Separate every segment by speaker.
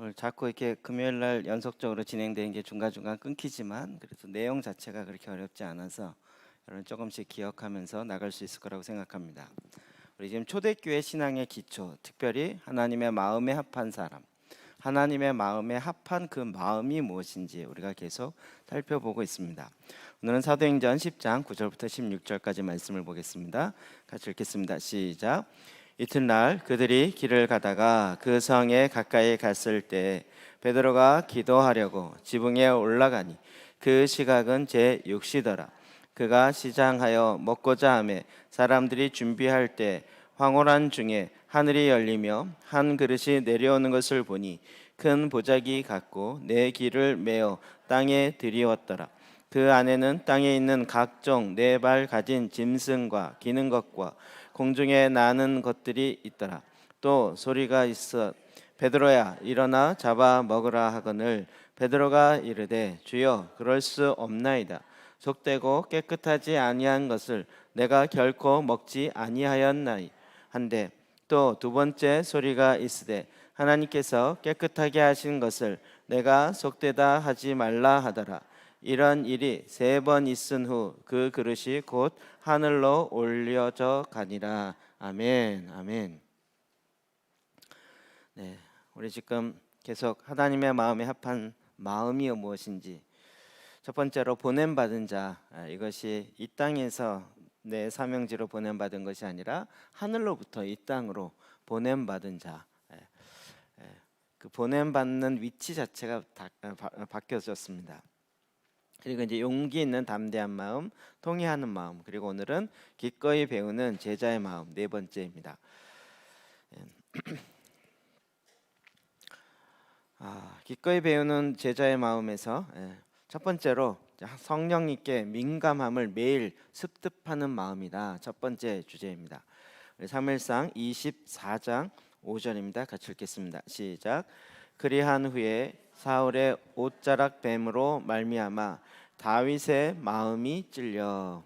Speaker 1: 오늘 자꾸 이렇게 금요일 날 연속적으로 진행되는 게 중간중간 끊기지만 그래도 내용 자체가 그렇게 어렵지 않아서 여러분 조금씩 기억하면서 나갈 수 있을 거라고 생각합니다. 우리 지금 초대교회 신앙의 기초, 특별히 하나님의 마음에 합한 사람, 하나님의 마음에 합한 그 마음이 무엇인지 우리가 계속 살펴보고 있습니다. 오늘은 사도행전 10장 9절부터 16절까지 말씀을 보겠습니다. 같이 읽겠습니다. 시작. 이튿날 그들이 길을 가다가 그 성에 가까이 갔을 때 베드로가 기도하려고 지붕에 올라가니 그 시각은 제6시더라. 그가 시장하여 먹고자 하매 사람들이 준비할 때 황홀한 중에 하늘이 열리며 한 그릇이 내려오는 것을 보니 큰 보자기 같고 네 길을 메어 땅에 들이웠더라. 그 안에는 땅에 있는 각종 네 발 가진 짐승과 기는 것과 공중에 나는 것들이 있더라. 또 소리가 있어 베드로야 일어나 잡아 먹으라 하거늘 베드로가 이르되 주여 그럴 수 없나이다. 속되고 깨끗하지 아니한 것을 내가 결코 먹지 아니하였나이 한데 또 두 번째 소리가 있으되 하나님께서 깨끗하게 하신 것을 내가 속되다 하지 말라 하더라. 이런 일이 3번 있은 후 그 그릇이 곧 하늘로 올려져 가니라. 아멘. 아멘. 네, 우리 지금 계속 하나님의 마음에 합한 마음이 무엇인지, 첫 번째로 보냄받은 자, 이것이 이 땅에서 내 사명지로 보냄받은 것이 아니라 하늘로부터 이 땅으로 보냄받은 자, 그 보냄받는 위치 자체가 바뀌어졌습니다. 그리고 이제 용기 있는 담대한 마음, 통회하는 마음, 그리고 오늘은 기꺼이 배우는 제자의 마음, 네 번째입니다. 기꺼이 배우는 제자의 마음에서 첫 번째로 성령님께 민감함을 매일 습득하는 마음이다. 첫 번째 주제입니다. 사무엘상 24장 5절입니다. 같이 읽겠습니다. 시작. 그리한 후에 사울의 옷자락 뱀으로 말미암아 다윗의 마음이 찔려.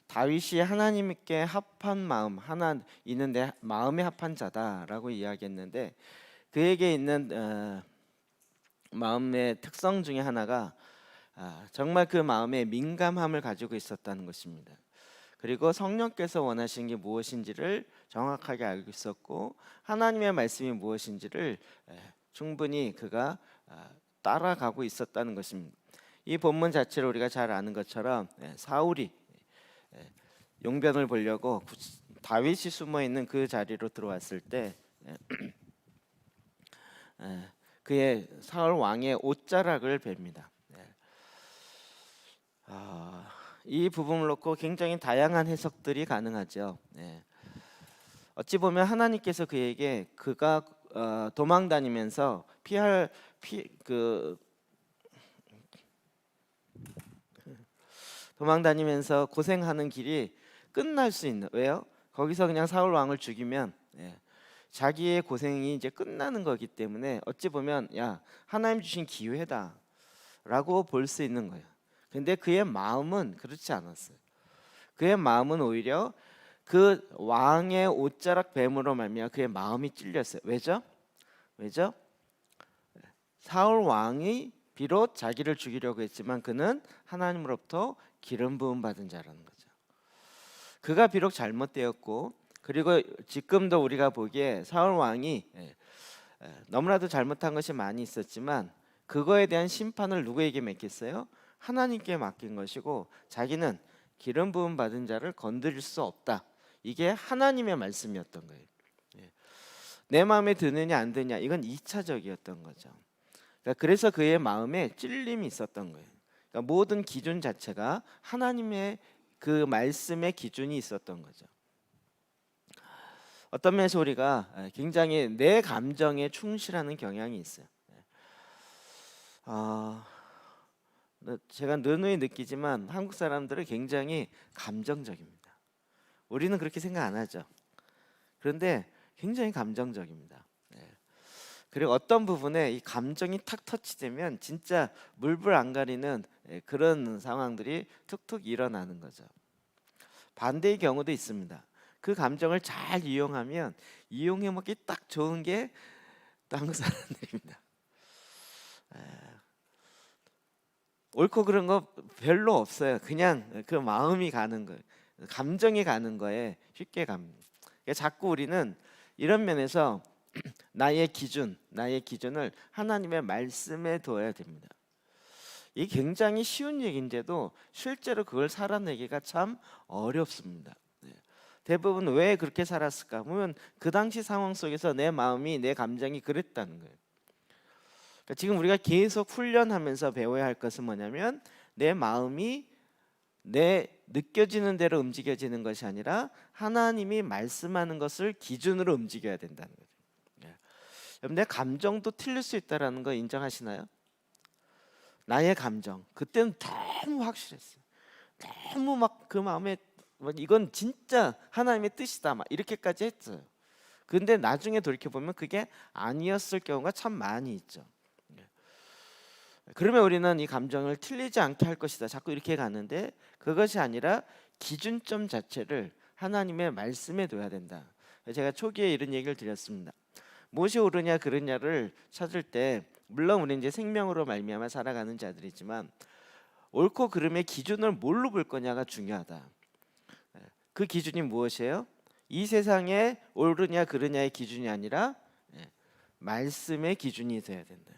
Speaker 1: 다윗이 하나님께 합한 마음, 하나 있는데 마음에 합한 자다라고 이야기했는데 그에게 있는 마음의 특성 중에 하나가 정말 그 마음에 민감함을 가지고 있었다는 것입니다. 그리고 성령께서 원하시는 게 무엇인지를 정확하게 알고 있었고 하나님의 말씀이 무엇인지를 충분히 그가 따라가고 있었다는 것입니다. 이 본문 자체를 우리가 잘 아는 것처럼 사울이 용변을 보려고 다윗이 숨어있는 그 자리로 들어왔을 때 그의 사울 왕의 옷자락을 뵙니다. 이 부분을 놓고 굉장히 다양한 해석들이 가능하죠. 어찌 보면 하나님께서 그에게 그가 도망 다니면서 도망 다니면서 고생하는 길이 끝날 수 있는, 왜요? 거기서 그냥 사울 왕을 죽이면 자기의 고생이 이제 끝나는 거기 때문에 어찌 보면 하나님 주신 기회다라고 볼 수 있는 거예요. 근데 그의 마음은 그렇지 않았어요. 그의 마음은 오히려 그 왕의 옷자락 뱀으로 말미암아 그의 마음이 찔렸어요. 왜죠? 사울 왕이 비록 자기를 죽이려고 했지만 그는 하나님으로부터 기름 부음 받은 자라는 거죠. 그가 비록 잘못되었고 그리고 지금도 우리가 보기에 사울 왕이 너무나도 잘못한 것이 많이 있었지만 그거에 대한 심판을 누구에게 맡겼어요? 하나님께 맡긴 것이고 자기는 기름 부음 받은 자를 건드릴 수 없다. 이게 하나님의 말씀이었던 거예요. 내 마음에 드느냐 안 드느냐 이건 2차적이었던 거죠. 그래서 그의 마음에 찔림이 있었던 거예요. 그러니까 모든 기준 자체가 하나님의 그 말씀의 기준이 있었던 거죠. 어떤 면에서 우리가 굉장히 내 감정에 충실하는 경향이 있어요. 제가 누누이 느끼지만 한국 사람들은 굉장히 감정적입니다. 우리는 그렇게 생각 안 하죠. 그런데 굉장히 감정적입니다. 그리고 어떤 부분에 이 감정이 탁 터치되면 진짜 물불 안 가리는 그런 상황들이 툭툭 일어나는 거죠. 반대의 경우도 있습니다. 그 감정을 잘 이용하면 이용해 먹기 딱 좋은 게
Speaker 2: 한국 사람들입니다. 옳고 그런 거 별로 없어요. 그냥 그 마음이 가는 거예요. 감정이 가는 거에 쉽게 갑니다. 그러니까 자꾸 우리는 이런 면에서 나의 기준을 하나님의 말씀에 둬야 됩니다. 이게 굉장히 쉬운 얘기인데도 실제로 그걸 살아내기가 참 어렵습니다. 대부분 왜 그렇게 살았을까 보면 그 당시 상황 속에서 내 마음이, 내 감정이 그랬다는 거예요. 그러니까 지금 우리가 계속 훈련하면서 배워야 할 것은 뭐냐면 내 마음이 내 느껴지는 대로 움직여지는 것이 아니라 하나님이 말씀하는 것을 기준으로 움직여야 된다는 거죠. 여러분, 내 감정도 틀릴 수 있다라는 거 인정하시나요? 나의 감정 그때는 너무 확실했어요. 너무 막 그 마음에 이건 진짜 하나님의 뜻이다 막 이렇게까지 했어요. 근데 나중에 돌이켜 보면 그게 아니었을 경우가 참 많이 있죠. 그러면 우리는 이 감정을 틀리지 않게 할 것이다 자꾸 이렇게 가는데, 그것이 아니라 기준점 자체를 하나님의 말씀에 둬야 된다. 제가 초기에 이런 얘기를 드렸습니다. 무엇이 옳으냐 그르냐를 찾을 때 물론 우리 이제 생명으로 말미암아 살아가는 자들이지만 옳고 그름의 기준을 뭘로 볼 거냐가 중요하다. 그 기준이 무엇이에요? 이 세상에 옳으냐 그르냐의 기준이 아니라 말씀의 기준이 돼야 된다.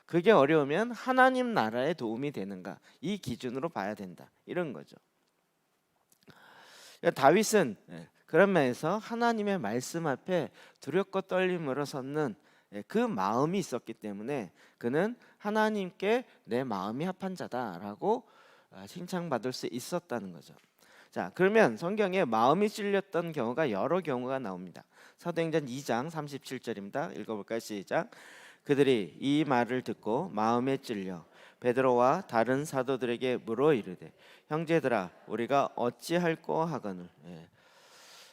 Speaker 2: 그게 어려우면 하나님 나라에 도움이 되는가 이 기준으로 봐야 된다 이런 거죠. 다윗은 그런 면에서 하나님의 말씀 앞에 두렵고 떨림으로 섰는 그 마음이 있었기 때문에 그는 하나님께 내 마음이 합한 자다라고 칭찬받을 수 있었다는 거죠. 자, 그러면 성경에 마음이 찔렸던 경우가 여러 경우가 나옵니다. 사도행전 2장 37절입니다. 읽어볼까요? 시작. 그들이 이 말을 듣고 마음에 찔려 베드로와 다른 사도들에게 물어 이르되 형제들아 우리가 어찌할꼬 하거늘.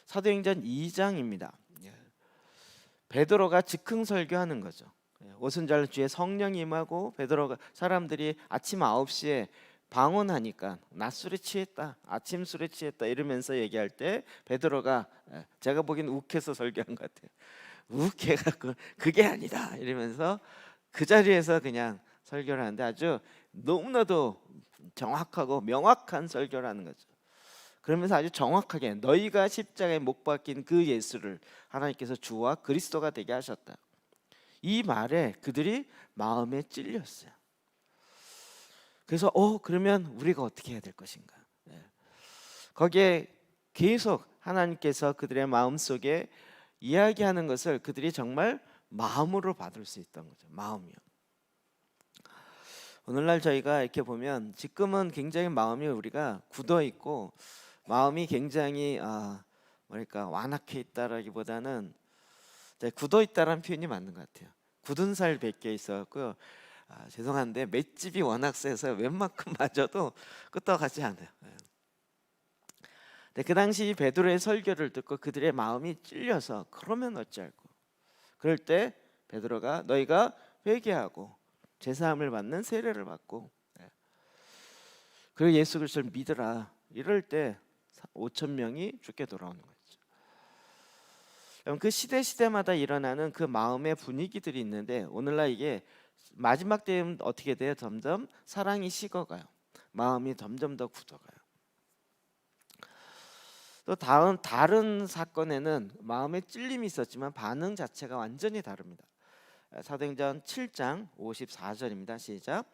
Speaker 2: 사도행전 2장입니다. 베드로가 즉흥 설교하는 거죠. 오순절 주에 성령이 임하고 베드로가 사람들이 아침 9시에 방언하니까 낮술에 취했다, 아침 술에 취했다 이러면서 얘기할 때 베드로가 제가 보기엔 욱해서 설교한 것 같아요. 욱해갖고 그게 아니다 이러면서 그 자리에서 그냥 설교를 하는데 아주 너무나도 정확하고 명확한 설교를 하는 거죠. 그러면서 아주 정확하게 너희가 십자가에 못 박힌 그 예수를 하나님께서 주와 그리스도가 되게 하셨다. 이 말에 그들이 마음에 찔렸어요. 그래서 그러면 우리가 어떻게 해야 될 것인가? 거기에 계속 하나님께서 그들의 마음속에 이야기하는 것을 그들이 정말 마음으로 받을 수 있던 거죠. 마음이요. 오늘날 저희가 이렇게 보면 지금은 굉장히 마음이 우리가 굳어 있고 마음이 굉장히 뭐랄까 완악해 있다라기보다는 굳어 있다라는 표현이 맞는 것 같아요. 굳은 살 벗겨 있었고요. 죄송한데 맷집이 워낙 세서 웬만큼 맞아도 끄떡하지 않아요. 그 당시 베드로의 설교를 듣고 그들의 마음이 찔려서 그러면 어찌할꼬. 그럴 때 베드로가 너희가 회개하고 제사함을 받는 세례를 받고 그리고 예수 그리스도를 믿으라. 이럴 때 5천 명이 죽게 돌아오는 거죠. 그 시대마다 일어나는 그 마음의 분위기들이 있는데 오늘날 이게 마지막 때면 어떻게 돼요? 점점 사랑이 식어가요. 마음이 점점 더 굳어가요. 또 다른 사건에는 마음에 찔림이 있었지만 반응 자체가 완전히 다릅니다. 사도행전 7장 54절입니다. 시작.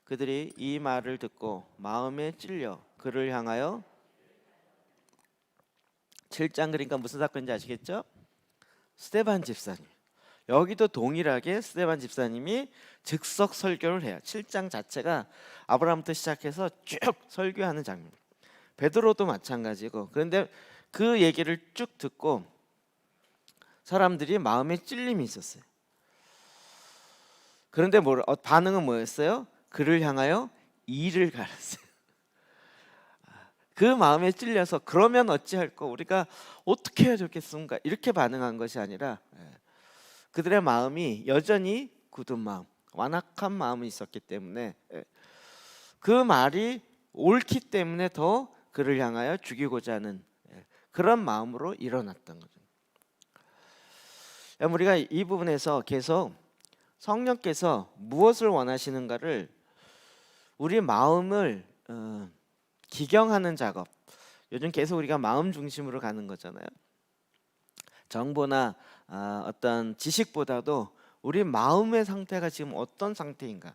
Speaker 2: 그들이 이 말을 듣고 마음에 찔려 그를 향하여 7장 그러니까 무슨 사건인지 아시겠죠? 스데반 집사님. 여기도 동일하게 스데반 집사님이 즉석 설교를 해요. 7장 자체가 아브라함부터 시작해서 쭉 설교하는 장면. 베드로도 마찬가지고. 그런데 그 얘기를 쭉 듣고 사람들이 마음에 찔림이 있었어요. 그런데 반응은 뭐였어요? 그를 향하여 이를 갈았어요. 그 마음에 찔려서 그러면 어찌할꼬 우리가 어떻게 해야 좋겠습니까? 이렇게 반응한 것이 아니라 그들의 마음이 여전히 굳은 마음, 완악한 마음이 있었기 때문에 그 말이 옳기 때문에 더 그를 향하여 죽이고자 하는 그런 마음으로 일어났던 거죠. 우리가 이 부분에서 계속 성령께서 무엇을 원하시는가를 우리 마음을 기경하는 작업. 요즘 계속 우리가 마음 중심으로 가는 거잖아요. 정보나 어떤 지식보다도 우리 마음의 상태가 지금 어떤 상태인가.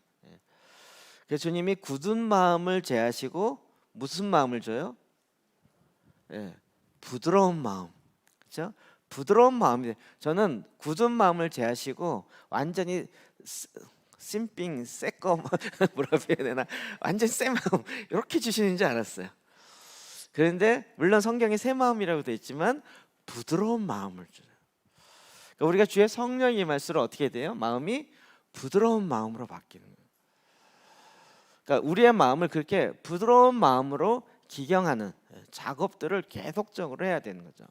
Speaker 2: 그래서 주님이 굳은 마음을 제하시고 무슨 마음을 줘요? 부드러운 마음. 그렇죠? 부드러운 마음이. 저는 굳은 마음을 제하시고 완전히 심빙 새거 뭐라고 해야 되나, 완전 새 마음 이렇게 주시는 줄 알았어요. 그런데 물론 성경에 새 마음이라고 되어 있지만 부드러운 마음을 줘요. 그러니까 우리가 주의 성령이 임할수록 어떻게 돼요? 마음이 부드러운 마음으로 바뀌는 거예요. 그러니까 우리의 마음을 그렇게 부드러운 마음으로 기경하는 작업들을 계속적으로 해야 되는 거죠.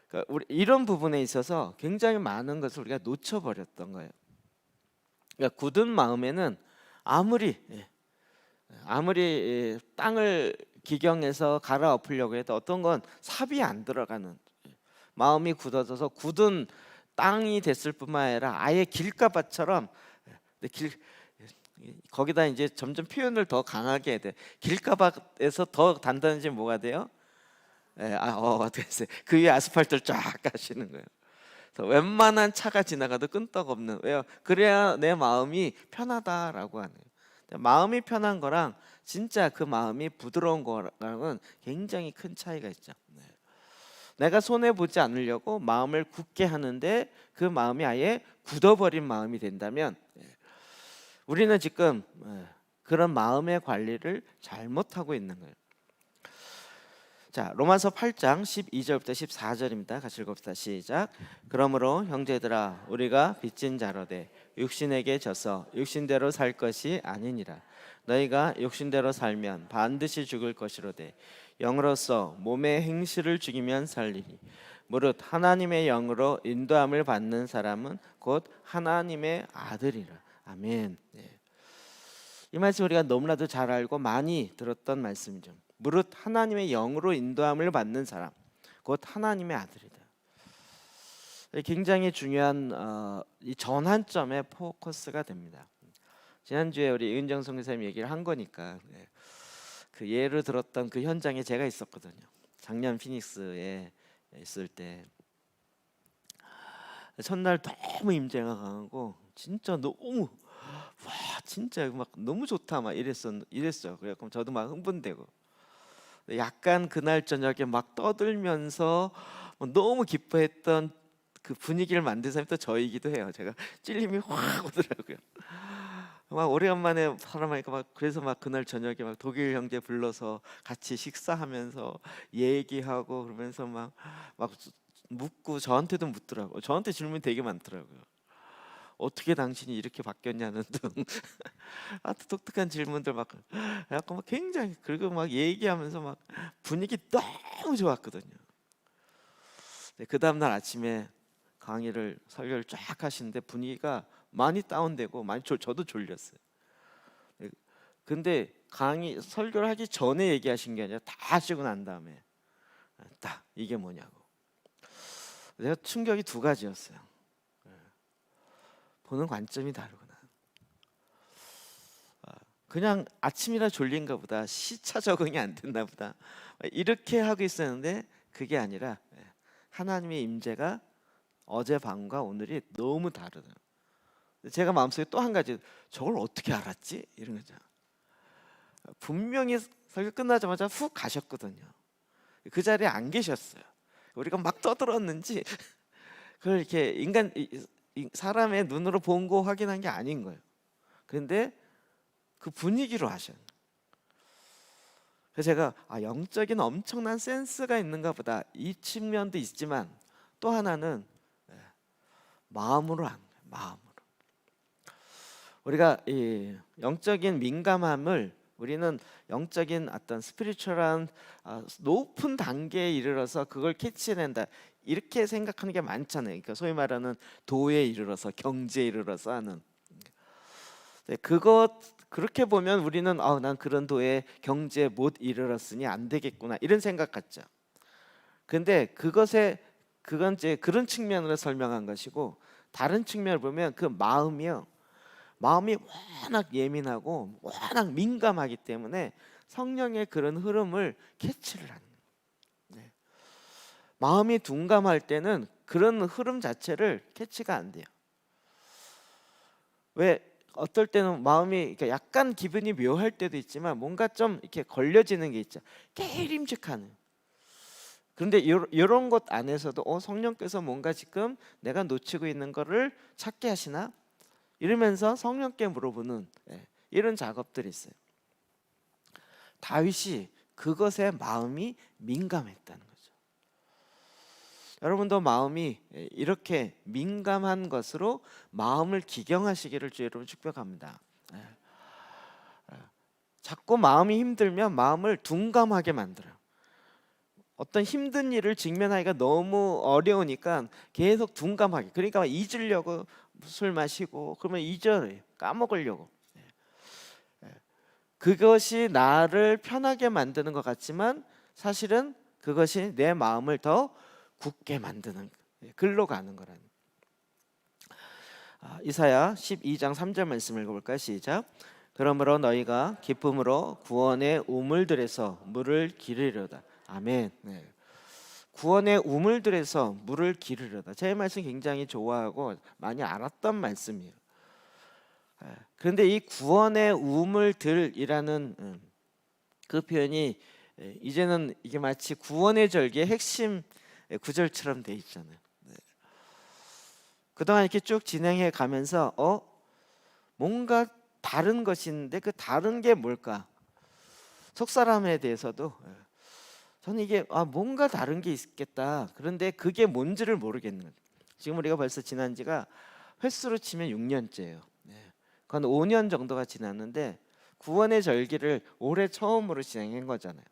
Speaker 2: 그러니까 우리 이런 부분에 있어서 굉장히 많은 것을 우리가 놓쳐버렸던 거예요. 그러니까 굳은 마음에는 아무리 땅을 기경해서 갈아엎으려고 해도 어떤 건 삽이 안 들어가는, 마음이 굳어져서 굳은 땅이 됐을 뿐만 아니라 아예 길가밭처럼, 거기다 이제 점점 표현을 더 강하게 해야 돼. 길가밭에서 더 단단해지면 뭐가 돼요? 어떻게 했어요? 그 위에 아스팔트를 쫙 까시는 거예요. 그래서 웬만한 차가 지나가도 끈떡없는. 왜요? 그래야 내 마음이 편하다라고 하네요. 마음이 편한 거랑 진짜 그 마음이 부드러운 거랑은 굉장히 큰 차이가 있죠. 내가 손해 보지 않으려고 마음을 굳게 하는데 그 마음이 아예 굳어버린 마음이 된다면 우리는 지금 그런 마음의 관리를 잘못하고 있는 거예요. 자, 로마서 8장 12절부터 14절입니다. 같이 읽읍시다. 시작. 그러므로 형제들아, 우리가 빚진 자로되 육신에게 져서 육신대로 살 것이 아니니라. 너희가 육신대로 살면 반드시 죽을 것이로되 영으로서 몸의 행실을 죽이면 살리니 무릇 하나님의 영으로 인도함을 받는 사람은 곧 하나님의 아들이라. 아멘. 이 말씀 우리가 너무나도 잘 알고 많이 들었던 말씀이죠. 무릇 하나님의 영으로 인도함을 받는 사람, 곧 하나님의 아들이다. 굉장히 중요한 이 전환점의 포커스가 됩니다. 지난주에 우리 이은정 선교사님 얘기를 한 거니까 그 예를 들었던 그 현장에 제가 있었거든요. 작년 피닉스에 있을 때 첫날 너무 임재가 강하고 진짜 너무 진짜 막 너무 좋다 막 이랬어요. 그래서 저도 막 흥분되고 약간 그날 저녁에 막 떠들면서 너무 기뻐했던 그 분위기를 만든 사람이 또 저이기도 해요. 제가 찔림이 확 오더라고요. 막 오래간만에 사람하니까 막 그래서 막 그날 저녁에 막 독일 형제 불러서 같이 식사하면서 얘기하고 그러면서 막 묻고 저한테도 묻더라고요. 저한테 질문이 되게 많더라고요. 어떻게 당신이 이렇게 바뀌었냐는 등 독특한 질문들 막 약간 막 굉장히, 그리고 막 얘기하면서 막 분위기 너무 좋았거든요. 그 다음날 아침에 강의를 설교를 쫙 하시는데 분위기가 많이 다운되고 많이 저도 졸렸어요. 근데 강의 설교를 하기 전에 얘기하신 게 아니라 다 하시고 난 다음에 딱 이게 뭐냐고. 내가 충격이 두 가지였어요. 보는 관점이 다르구나. 그냥 아침이라 졸린가 보다, 시차 적응이 안 됐나 보다, 이렇게 하고 있었는데 그게 아니라 하나님의 임재가 어젯밤과 오늘이 너무 다르다. 제가 마음속에 또 한 가지, 저걸 어떻게 알았지? 이런 거죠. 분명히 설교 끝나자마자 훅 가셨거든요. 그 자리에 안 계셨어요. 우리가 막 떠들었는지 그걸 이렇게 사람의 눈으로 본 거 확인한 게 아닌 거예요. 그런데 그 분위기로 하셔요. 그래서 제가 영적인 엄청난 센스가 있는가 보다, 이 측면도 있지만 또 하나는 마음으로 하는 거예요. 마음으로. 우리가 이 영적인 민감함을, 우리는 영적인 어떤 스피리추얼한 높은 단계에 이르러서 그걸 캐치해낸다 이렇게 생각하는 게 많잖아요. 그러니까 소위 말하는 도에 이르러서, 경지에 이르러서 하는. 그렇게 보면 우리는 난 그런 도에, 경지에 못 이르렀으니 안 되겠구나 이런 생각 같죠. 근데 그것에 그건 이제 그런 측면으로 설명한 것이고, 다른 측면을 보면 그 마음이요. 마음이 워낙 예민하고 워낙 민감하기 때문에 성령의 그런 흐름을 캐치를 하는 거예요. 네. 마음이 둔감할 때는 그런 흐름 자체를 캐치가 안 돼요. 왜 어떨 때는 마음이 그러니까 약간 기분이 묘할 때도 있지만 뭔가 좀 이렇게 걸려지는 게 있죠. 깨림직하는. 그런데 이런 것 안에서도 성령께서 뭔가 지금 내가 놓치고 있는 거를 찾게 하시나? 이러면서 성령께 물어보는 이런 작업들이 있어요. 다윗이 그것에 마음이 민감했다는 거죠. 여러분도 마음이 이렇게 민감한 것으로 마음을 기경하시기를 주 여러분 축복합니다. 자꾸 마음이 힘들면 마음을 둔감하게 만들어요. 어떤 힘든 일을 직면하기가 너무 어려우니까 계속 둔감하게, 그러니까 잊으려고 술 마시고 그러면 잊어요. 까먹으려고. 그것이 나를 편하게 만드는 것 같지만 사실은 그것이 내 마음을 더 굳게 만드는, 글로 가는 거라는. 이사야 12장 3절 말씀 읽어볼까요? 시작. 그러므로 너희가 기쁨으로 구원의 우물들에서 물을 기르려다. 아멘. 네. 구원의 우물들에서 물을 기르려다. 제 말씀 굉장히 좋아하고 많이 알았던 말씀이에요. 그런데 이 구원의 우물들이라는 그 표현이 이제는 이게 마치 구원의 절기의 핵심 구절처럼 돼 있잖아요. 그동안 이렇게 쭉 진행해 가면서 뭔가 다른 것이 있는데 그 다른 게 뭘까? 속사람에 대해서도 저는 이게 뭔가 다른 게 있겠다. 그런데 그게 뭔지를 모르겠는 거예요. 지금 우리가 벌써 지난 지가 횟수로 치면 6년째예요. 그건 5년 정도가 지났는데 구원의 절기를 올해 처음으로 진행한 거잖아요.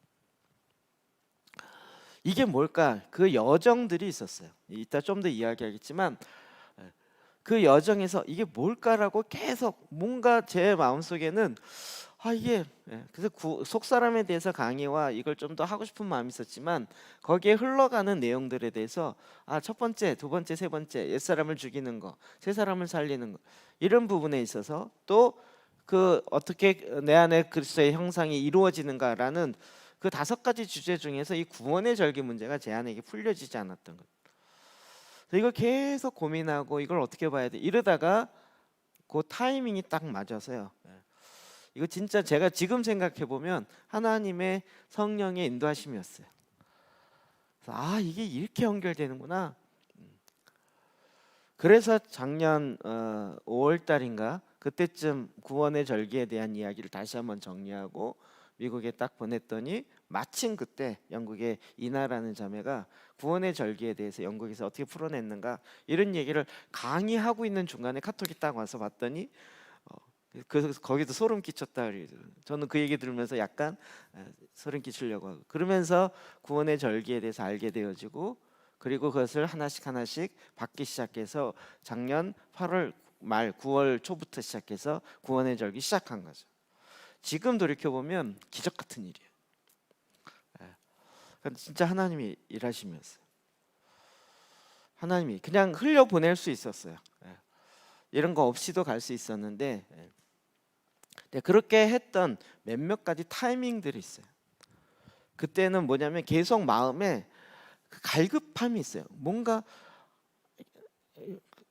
Speaker 2: 이게 뭘까? 그 여정들이 있었어요. 이따 좀 더 이야기하겠지만 그 여정에서 이게 뭘까라고 계속 뭔가 제 마음속에는 이게 그래서 속사람에 대해서 강의와 이걸 좀 더 하고 싶은 마음이 있었지만 거기에 흘러가는 내용들에 대해서 첫 번째, 두 번째, 세 번째 옛사람을 죽이는 거, 새 사람을 살리는 거, 이런 부분에 있어서 또 그 어떻게 내 안에 그리스도의 형상이 이루어지는가라는 그 5가지 주제 중에서 이 구원의 절기 문제가 제 안에 풀려지지 않았던 것. 이걸 계속 고민하고 이걸 어떻게 봐야 돼? 이러다가 그 타이밍이 딱 맞아서요. 이거 진짜 제가 지금 생각해 보면 하나님의 성령의 인도하심이었어요. 그래서 이게 이렇게 연결되는구나. 그래서 작년 5월 달인가 그때쯤 구원의 절기에 대한 이야기를 다시 한번 정리하고 미국에 딱 보냈더니 마침 그때 영국의 이나라는 자매가 구원의 절기에 대해서 영국에서 어떻게 풀어냈는가 이런 얘기를 강의하고 있는 중간에 카톡이 딱 와서 봤더니 그래서 거기도 소름 끼쳤다 그래요. 저는 그 얘기 들으면서 약간 소름 끼치려고 하고 그러면서 구원의 절기에 대해서 알게 되어지고 그리고 그것을 하나씩 받기 시작해서 작년 8월 말 9월 초부터 시작해서 구원의 절기 시작한 거죠. 지금 돌이켜 보면 기적 같은 일이에요. 진짜 하나님이 일하시면서 하나님이 그냥 흘려 보낼 수 있었어요. 이런 거 없이도 갈 수 있었는데 그렇게 했던 몇몇 가지 타이밍들이 있어요. 그때는 뭐냐면 계속 마음에 그 갈급함이 있어요. 뭔가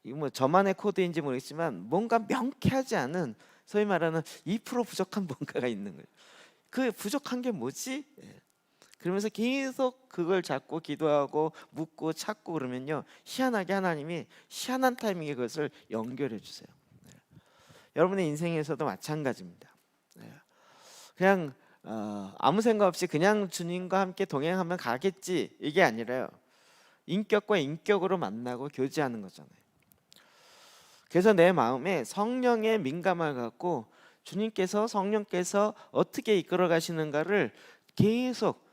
Speaker 2: 뭐 저만의 코드인지 모르겠지만 뭔가 명쾌하지 않은 소위 말하는 2% 부족한 뭔가가 있는 거예요. 그 부족한 게 뭐지? 그러면서 계속 그걸 잡고 기도하고 묻고 찾고 그러면요 희한하게 하나님이 희한한 타이밍에 그것을 연결해 주세요. 여러분의 인생에서도 마찬가지입니다. 그냥 아무 생각 없이 그냥 주님과 함께 동행하면 가겠지 이게 아니라요. 인격과 인격으로 만나고 교제하는 거잖아요. 그래서 내 마음에 성령의 민감함을 갖고 성령께서 어떻게 이끌어 가시는가를 계속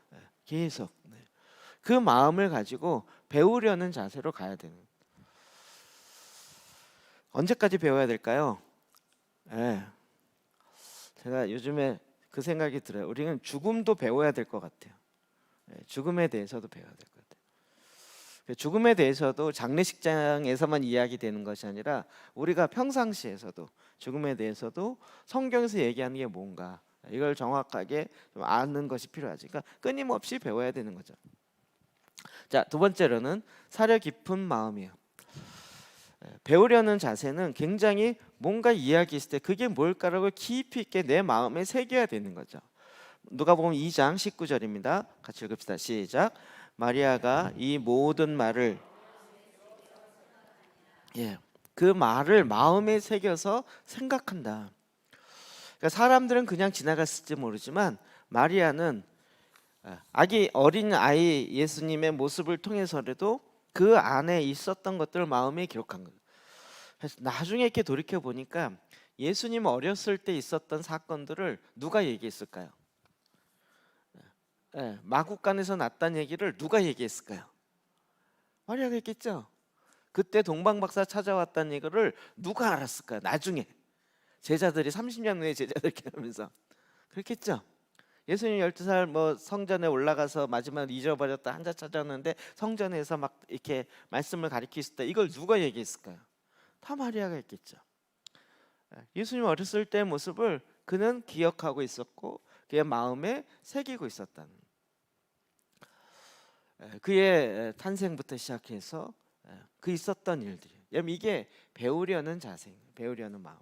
Speaker 2: 그 마음을 가지고 배우려는 자세로 가야 되는. 언제까지 배워야 될까요? 제가 요즘에 그 생각이 들어요. 우리는 죽음도 배워야 될 것 같아요. 죽음에 대해서도 배워야 될 것 같아요. 죽음에 대해서도 장례식장에서만 이야기되는 것이 아니라 우리가 평상시에서도 죽음에 대해서도 성경에서 얘기하는 게 뭔가 이걸 정확하게 좀 아는 것이 필요하지. 그러니까 끊임없이 배워야 되는 거죠. 자, 두 번째로는 사려 깊은 마음이에요. 배우려는 자세는 굉장히 뭔가 이야기했을 때 그게 뭘까라고 깊이 있게 내 마음에 새겨야 되는 거죠. 누가복음 2장 19절입니다. 같이 읽읍시다. 시작. 마리아가 이 모든 말을 그 말을 마음에 새겨서 생각한다. 그러니까 사람들은 그냥 지나갔을지 모르지만 마리아는 어린 아이 예수님의 모습을 통해서라도 그 안에 있었던 것들을 마음에 기록한 거예요. 그래서 나중에 이렇게 돌이켜 보니까 예수님 어렸을 때 있었던 사건들을 누가 얘기했을까요? 마구간에서 났다는 얘기를 누가 얘기했을까요? 마리아가 했겠죠. 그때 동방박사 찾아왔다는 얘기를 누가 알았을까요? 나중에 제자들이 30년 후에 제자들께 하면서 그렇겠죠. 예수님 12살 뭐 성전에 올라가서 마지막에 잊어버렸다 한자 찾았는데 성전에서 막 이렇게 말씀을 가리키실 때 이걸 누가 얘기했을까요? 다 마리아가 했겠죠. 예수님 어렸을 때 모습을 그는 기억하고 있었고 그의 마음에 새기고 있었다는 그의 탄생부터 시작해서 그 있었던 일들이 이게 배우려는 자세, 배우려는 마음.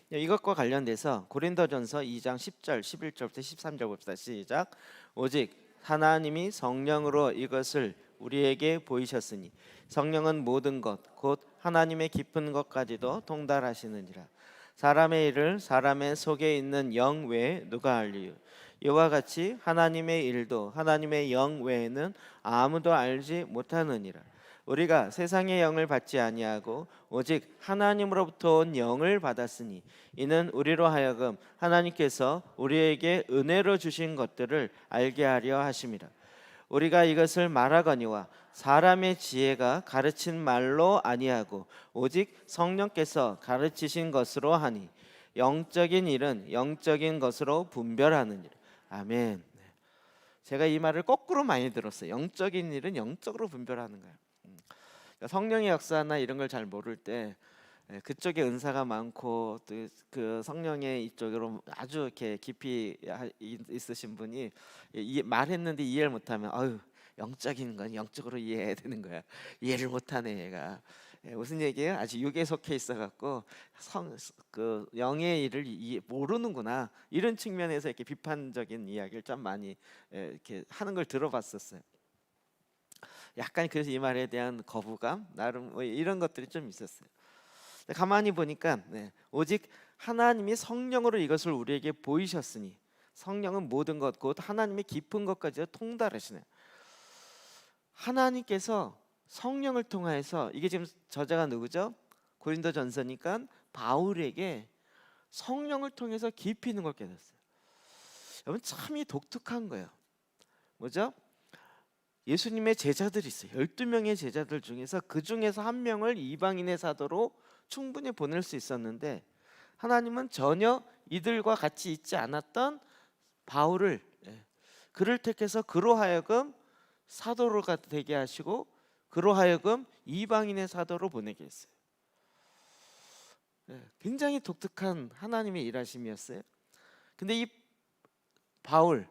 Speaker 2: 이것과 관련돼서 고린도전서 2장 10절, 11절부터 13절 봅시다. 시작. 오직 하나님이 성령으로 이것을 우리에게 보이셨으니 성령은 모든 것 곧 하나님의 깊은 것까지도 통달하시느니라. 사람의 일을 사람의 속에 있는 영 외에 누가 알리요? 이와 같이 하나님의 일도 하나님의 영 외에는 아무도 알지 못하느니라. 우리가 세상의 영을 받지 아니하고 오직 하나님으로부터 온 영을 받았으니 이는 우리로 하여금 하나님께서 우리에게 은혜로 주신 것들을 알게 하려 하심이라. 우리가 이것을 말하거니와 사람의 지혜가 가르친 말로 아니하고 오직 성령께서 가르치신 것으로 하니 영적인 일은 영적인 것으로 분별하느니라. 아멘. 제가 이 말을 거꾸로 많이 들었어요. 영적인 일은 영적으로 분별하는 거예요. 성령의 역사나 이런 걸 잘 모를 때 그쪽에 은사가 많고 또 그 성령의 이쪽으로 아주 이렇게 깊이 있으신 분이 말했는데 이해를 못하면 영적인 건 영적으로 이해해야 되는 거야. 이해를 못하네 얘가. 무슨 얘기예요? 아직 육에 속해 있어갖고 그 영의 일을 모르는구나 이런 측면에서 이렇게 비판적인 이야기를 좀 많이 이렇게 하는 걸 들어봤었어요. 약간 그래서 이 말에 대한 거부감 나름 이런 것들이 좀 있었어요. 가만히 보니까 오직 하나님이 성령으로 이것을 우리에게 보이셨으니 성령은 모든 것 곧 하나님의 깊은 것까지 통달하시네. 하나님께서 성령을 통하여서 이게 지금 저자가 누구죠? 고린도전서니까 바울에게 성령을 통해서 깊이 있는 걸 깨닫어요. 여러분 참 이 독특한 거예요. 뭐죠? 예수님의 제자들이 있어요. 12명의 제자들 중에서 그 중에서 한 명을 이방인의 사도로 충분히 보낼 수 있었는데 하나님은 전혀 이들과 같이 있지 않았던 바울을 그를 택해서 그로 하여금 사도가 되게 하시고 그로 하여금 이방인의 사도로 보내게 했어요. 굉장히 독특한 하나님의 일하심이었어요. 근데 이 바울은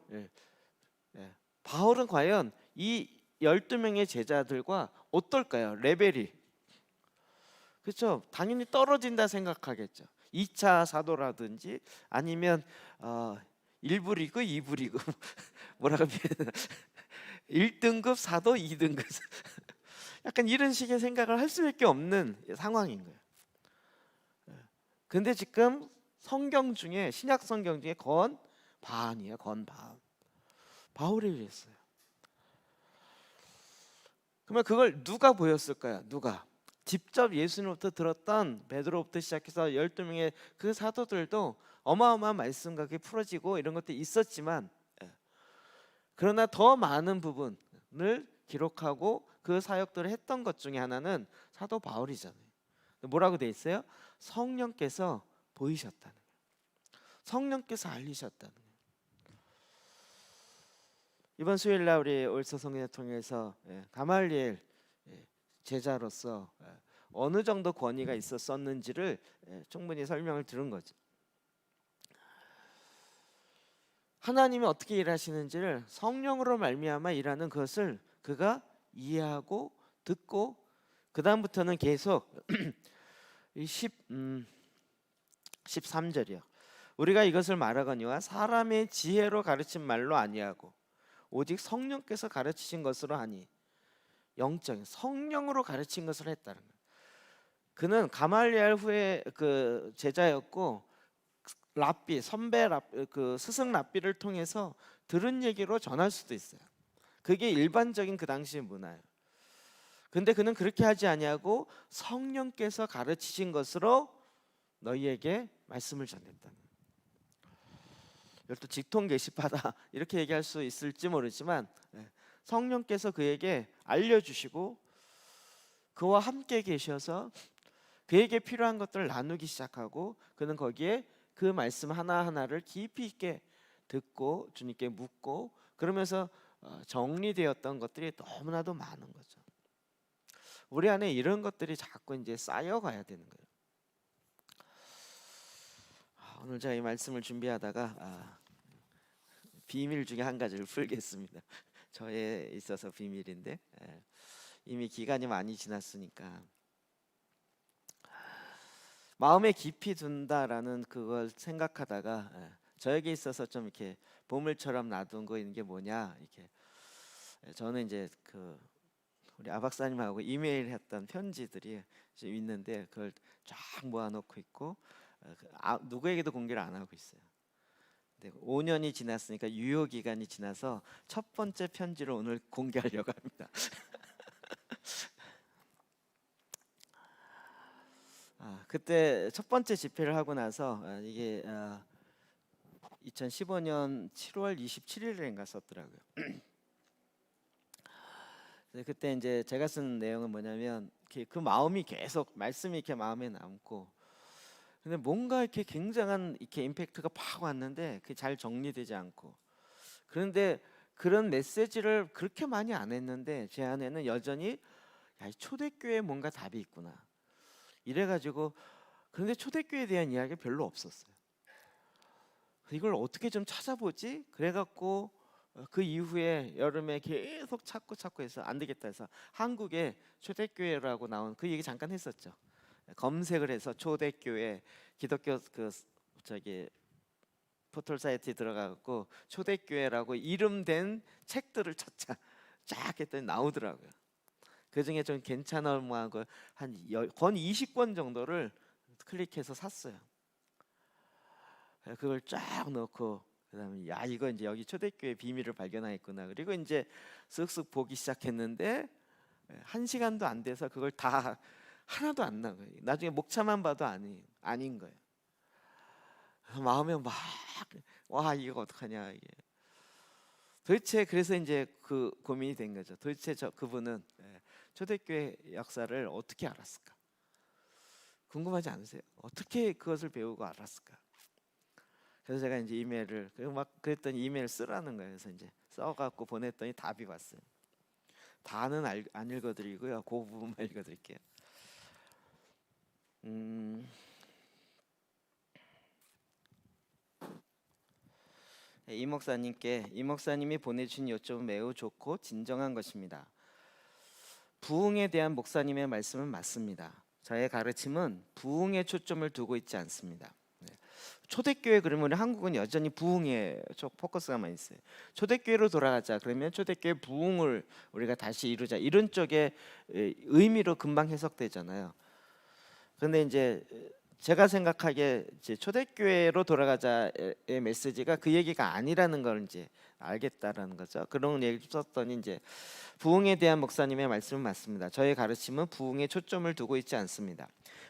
Speaker 2: 과연 이 12명의 제자들과 어떨까요? 레벨이. 그렇죠? 당연히 떨어진다 생각하겠죠. 2차 사도라든지 아니면 1부 리그, 2부 리그 뭐라고 표현하나 1등급 사도, 2등급 약간 이런 식의 생각을 할 수밖에 없는 상황인 거예요. 근데 지금 성경 중에 신약 성경 중에 건 반이에요. 건 반. 바울이 그랬어요. 그러면 그걸 누가 보였을까요? 누가? 직접 예수님으로부터 들었던 베드로부터 시작해서 12명의 그 사도들도 어마어마한 말씀과 그게 풀어지고 이런 것도 있었지만 그러나 더 많은 부분을 기록하고 그 사역들을 했던 것 중에 하나는 사도 바울이잖아요. 뭐라고 돼 있어요? 성령께서 보이셨다는 거예요. 성령께서 알리셨다는 거예요. 이번 수요일 날 우리 올서 성경을 통해서 가말리엘 제자로서 어느 정도 권위가 있었었는지를 충분히 설명을 들은 거죠. 하나님이 어떻게 일하시는지를 성령으로 말미암아 일하는 것을 그가 이해하고 듣고 그 다음부터는 계속 이 13절이요. 우리가 이것을 말하거니와 사람의 지혜로 가르친 말로 아니하고 오직 성령께서 가르치신 것으로 하니 영적인 성령으로 가르친 것을 했다는 거예요. 그는 가말리엘 후에 그 제자였고 랍비 선배 그 스승 랍비를 통해서 들은 얘기로 전할 수도 있어요. 그게 일반적인 그 당시의 문화예요. 근데 그는 그렇게 하지 아니하고 성령께서 가르치신 것으로 너희에게 말씀을 전했다. 이걸 또 직통 계시파다 이렇게 얘기할 수 있을지 모르지만 성령께서 그에게 알려주시고 그와 함께 계셔서 그에게 필요한 것들을 나누기 시작하고 그는 거기에 그 말씀 하나하나를 깊이 있게 듣고 주님께 묻고 그러면서 정리되었던 것들이 너무나도 많은 거죠. 우리 안에 이런 것들이 자꾸 이제 쌓여가야 되는 거예요. 오늘 제가 이 말씀을 준비하다가 비밀 중에 한 가지를 풀겠습니다. 저에 있어서 비밀인데 이미 기간이 많이 지났으니까 마음에 깊이 둔다라는 그걸 생각하다가 저에게 있어서 좀 이렇게 보물처럼 놔둔 거 있는 게 뭐냐 이렇게 저는 이제 그 우리 아 박사님하고 이메일 했던 편지들이 지금 있는데 그걸 쫙 모아놓고 있고 누구에게도 공개를 안 하고 있어요. 근데 5년이 지났으니까 유효 기간이 지나서 첫 번째 편지를 오늘 공개하려고 합니다. 그때 첫 번째 집회를 하고 나서 이게 2015년 7월 27일인가 썼더라고요. 그때 이제 제가 쓴 내용은 뭐냐면 그 마음이 계속 말씀이 이렇게 마음에 남고 근데 뭔가 이렇게 굉장한 이렇게 임팩트가 팍 왔는데 그게 잘 정리되지 않고 그런데 그런 메시지를 그렇게 많이 안 했는데 제 안에는 여전히 야, 초대교회에 뭔가 답이 있구나 이래가지고 그런데 초대교회에 대한 이야기가 별로 없었어요. 이걸 어떻게 좀 찾아보지? 그래갖고 그 이후에 여름에 계속 찾고 해서 안 되겠다 해서 한국에 초대교회라고 나온 그 얘기 잠깐 했었죠. 검색을 해서 초대교회 기독교 그 저기 포털 사이트에 들어가고 초대교회라고 이름된 책들을 찾자 쫙 했더니 나오더라고요. 그 중에 좀 괜찮을 만한 한 권 20권 정도를 클릭해서 샀어요. 그걸 쫙 넣고 그다음에 야 이거 이제 여기 초대교회 비밀을 발견하겠구나. 그리고 이제 쓱쓱 보기 시작했는데 1시간도 안 돼서 그걸 다 하나도 안 나와요. 나중에 목차만 봐도 아닌 거예요. 마음에 막 와 이거 어떡하냐 이게. 도대체 그래서 이제 그 고민이 된 거죠. 도대체 그분은 초대교회 역사를 어떻게 알았을까? 궁금하지 않으세요? 어떻게 그것을 배우고 알았을까? 그래서 제가 이제 이메일을 막 그랬더니 이메일 쓰라는 거예요. 그래서 이제 써갖고 보냈더니 답이 왔어요. 다는 안 읽어드리고요. 그 부분만 읽어드릴게요. 이 목사님이 보내주신 요점은 매우 좋고 진정한 것입니다. 부흥에 대한 목사님의 말씀은 맞습니다. 저의 가르침은 부흥에 초점을 두고 있지 않습니다. 초대교회 그러면 한국은 여전히 부흥에 포커스가만 있어요. 초대교회로 돌아가자 그러면 초대교회 부흥을 우리가 다시 이루자 이런 쪽의 의미로 금방 해석되잖아요. 그런데 이제 제가 생각하기에 이제 초대교회로 돌아가자의 메시지가 그 얘기가 아니라는 걸 이제 알겠다라는 거죠. 그런 얘기를 썼더니 이제 부흥에 대한 목사님의 말씀은 맞습니다. 저의 가르침은 부흥에 초점을 두고 있지 않습니다.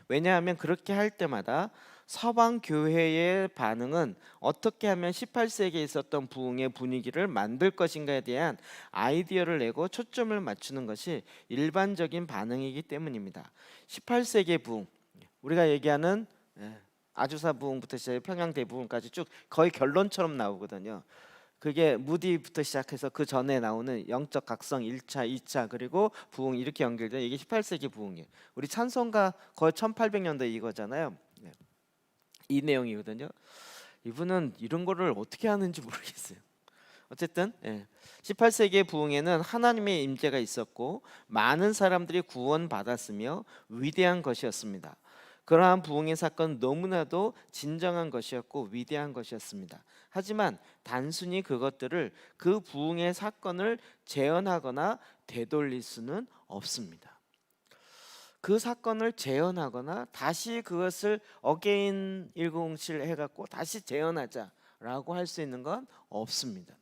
Speaker 2: 왜냐하면 그렇게 할 때마다 서방 교회의 반응은 어떻게 하면 18세기에 있었던 부흥의 분위기를 만들 것인가에 대한 아이디어를 내고 초점을 맞추는 것이 일반적인 반응이기 때문입니다. 18세기의 부흥 우리가 얘기하는 아주사 부흥부터 시작해 평양 대부흥까지 쭉 거의 결론처럼 나오거든요. 그게 무디부터 시작해서 그 전에 나오는 영적 각성 1차, 2차 그리고 부흥 이렇게 연결돼 이게 18세기 부흥이에요. 우리 찬송가 거의 1800년대 이거잖아요. 네. 이 내용이거든요. 이분은 이런 거를 어떻게 하는지 모르겠어요. 어쨌든 18세기의 부흥에는 하나님의 임재가 있었고 많은 사람들이 구원받았으며 위대한 것이었습니다. 그러한 부흥의 사건은 너무나도 진정한 것이었고 위대한 것이었습니다. 하지만 단순히 그것들을 그 부흥의 사건을 재현하거나 되돌릴 수는 없습니다. 그 사건을 재현하거나 다시 그것을 어게인 1907 해갖고 다시 재현하자라고 할 수 있는 건 없습니다.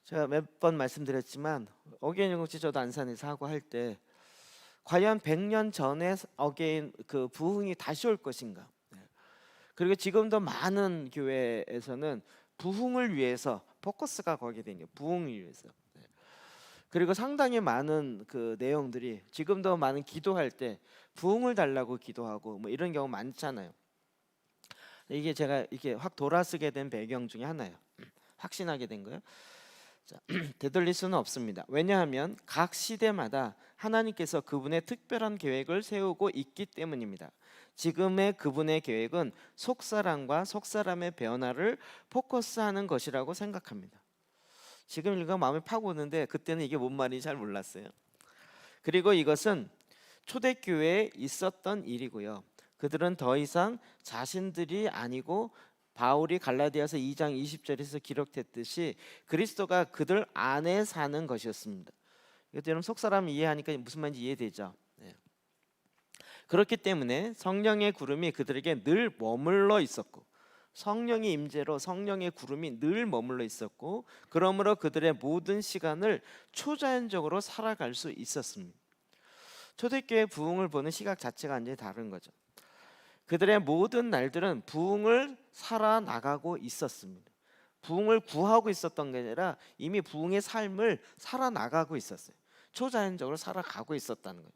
Speaker 2: 제가 몇 번 말씀드렸지만 어게인 1907 저도 안산에서 하고 할 때 과연 100년 전에 어게인 그 부흥이 다시 올 것인가? 그리고 지금도 많은 교회에서는 부흥을 위해서 포커스가 거기에 되는 거예요. 부흥을 위해서. 그리고 상당히 많은 그 내용들이 지금도 많은 기도할 때 부흥을 달라고 기도하고 뭐 이런 경우 많잖아요. 이게 제가 이렇게 확 돌아서게 된 배경 중에 하나예요. 확신하게 된 거예요. 자, 되돌릴 수는 없습니다. 왜냐하면 각 시대마다 하나님께서 그분의 특별한 계획을 세우고 있기 때문입니다. 지금의 그분의 계획은 속사람과 속사람의 변화를 포커스하는 것이라고 생각합니다. 지금 읽으면 마음이 파고오는데 그때는 이게 뭔 말인지 잘 몰랐어요. 그리고 이것은 초대교회에 있었던 일이고요. 그들은 더 이상 자신들이 아니고 바울이 갈라디아서 2장 20절에서 기록했듯이 그리스도가 그들 안에 사는 것이었습니다. 이것도 여러분 속사람 이해하니까 무슨 말인지 이해되죠? 네. 그렇기 때문에 성령의 구름이 그들에게 늘 머물러 있었고 성령의 임재로 성령의 구름이 늘 머물러 있었고 그러므로 그들의 모든 시간을 초자연적으로 살아갈 수 있었습니다. 초대교회 부흥을 보는 시각 자체가 완전히 다른 거죠. 그들의 모든 날들은 부흥을 살아나가고 있었습니다. 부흥을 구하고 있었던 게 아니라 이미 부흥의 삶을 살아나가고 있었어요. 초자연적으로 살아가고 있었다는 거예요.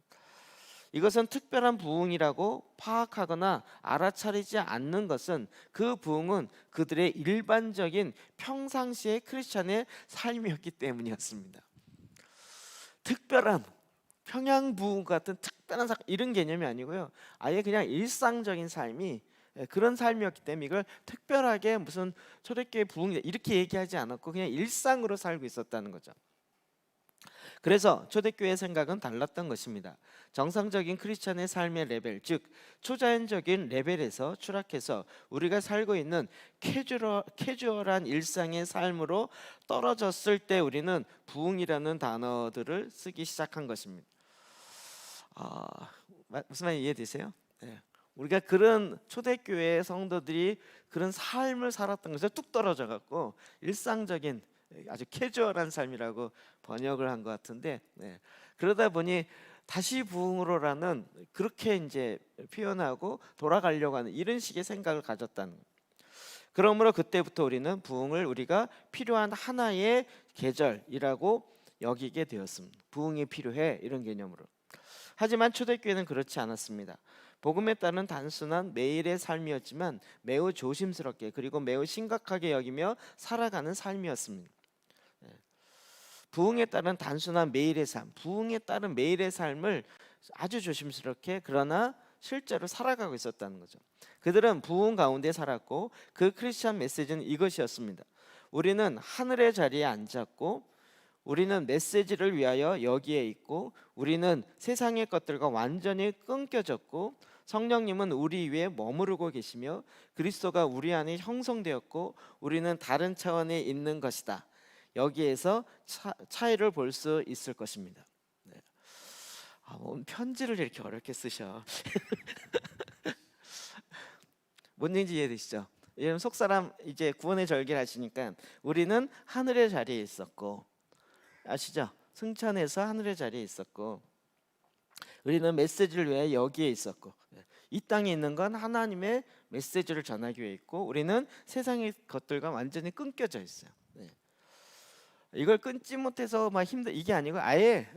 Speaker 2: 이것은 특별한 부흥이라고 파악하거나 알아차리지 않는 것은 그 부흥은 그들의 일반적인 평상시의 크리스찬의 삶이었기 때문이었습니다. 특별한 평양 부흥 같은 특별한 사건 이런 개념이 아니고요. 아예 그냥 일상적인 삶이 그런 삶이었기 때문에 이걸 특별하게 무슨 초대교회 부흥이다 이렇게 얘기하지 않았고 그냥 일상으로 살고 있었다는 거죠. 그래서 초대교회의 생각은 달랐던 것입니다. 정상적인 크리스찬의 삶의 레벨, 즉 초자연적인 레벨에서 추락해서 우리가 살고 있는 캐주얼한 일상의 삶으로 떨어졌을 때 우리는 부흥이라는 단어들을 쓰기 시작한 것입니다. 무슨 말인지 이해되세요? 네. 우리가 그런 초대교회의 성도들이 그런 삶을 살았던 것에서 뚝 떨어져 갖고 일상적인 아주 캐주얼한 삶이라고 번역을 한 것 같은데 그러다 보니 다시 부흥으로라는 그렇게 이제 표현하고 돌아가려고 하는 이런 식의 생각을 가졌다는 거예요. 그러므로 그때부터 우리는 부흥을 우리가 필요한 하나의 계절이라고 여기게 되었습니다. 부흥이 필요해 이런 개념으로. 하지만 초대교회는 그렇지 않았습니다. 복음에 따른 단순한 매일의 삶이었지만 매우 조심스럽게 그리고 매우 심각하게 여기며 살아가는 삶이었습니다. 부흥에 따른 단순한 매일의 삶, 부흥에 따른 매일의 삶을 아주 조심스럽게 그러나 실제로 살아가고 있었다는 거죠. 그들은 부흥 가운데 살았고 그 크리스천 메시지는 이것이었습니다. 우리는 하늘의 자리에 앉았고 우리는 메시지를 위하여 여기에 있고 우리는 세상의 것들과 완전히 끊겨졌고 성령님은 우리 위에 머무르고 계시며 그리스도가 우리 안에 형성되었고 우리는 다른 차원에 있는 것이다. 여기에서 차이를 볼 수 있을 것입니다. 편지를 이렇게 어렵게 쓰셔. 뭔 얘기인지 이해되시죠? 여러분 속사람 이제 구원의 절기를 하시니까 우리는 하늘의 자리에 있었고 아시죠? 승천해서 하늘의 자리에 있었고 우리는 메시지를 위해 여기에 있었고 이 땅에 있는 건 하나님의 메시지를 전하기 위해 있고 우리는 세상의 것들과 완전히 끊겨져 있어요. 이걸 끊지 못해서 막 이게 아니고 아예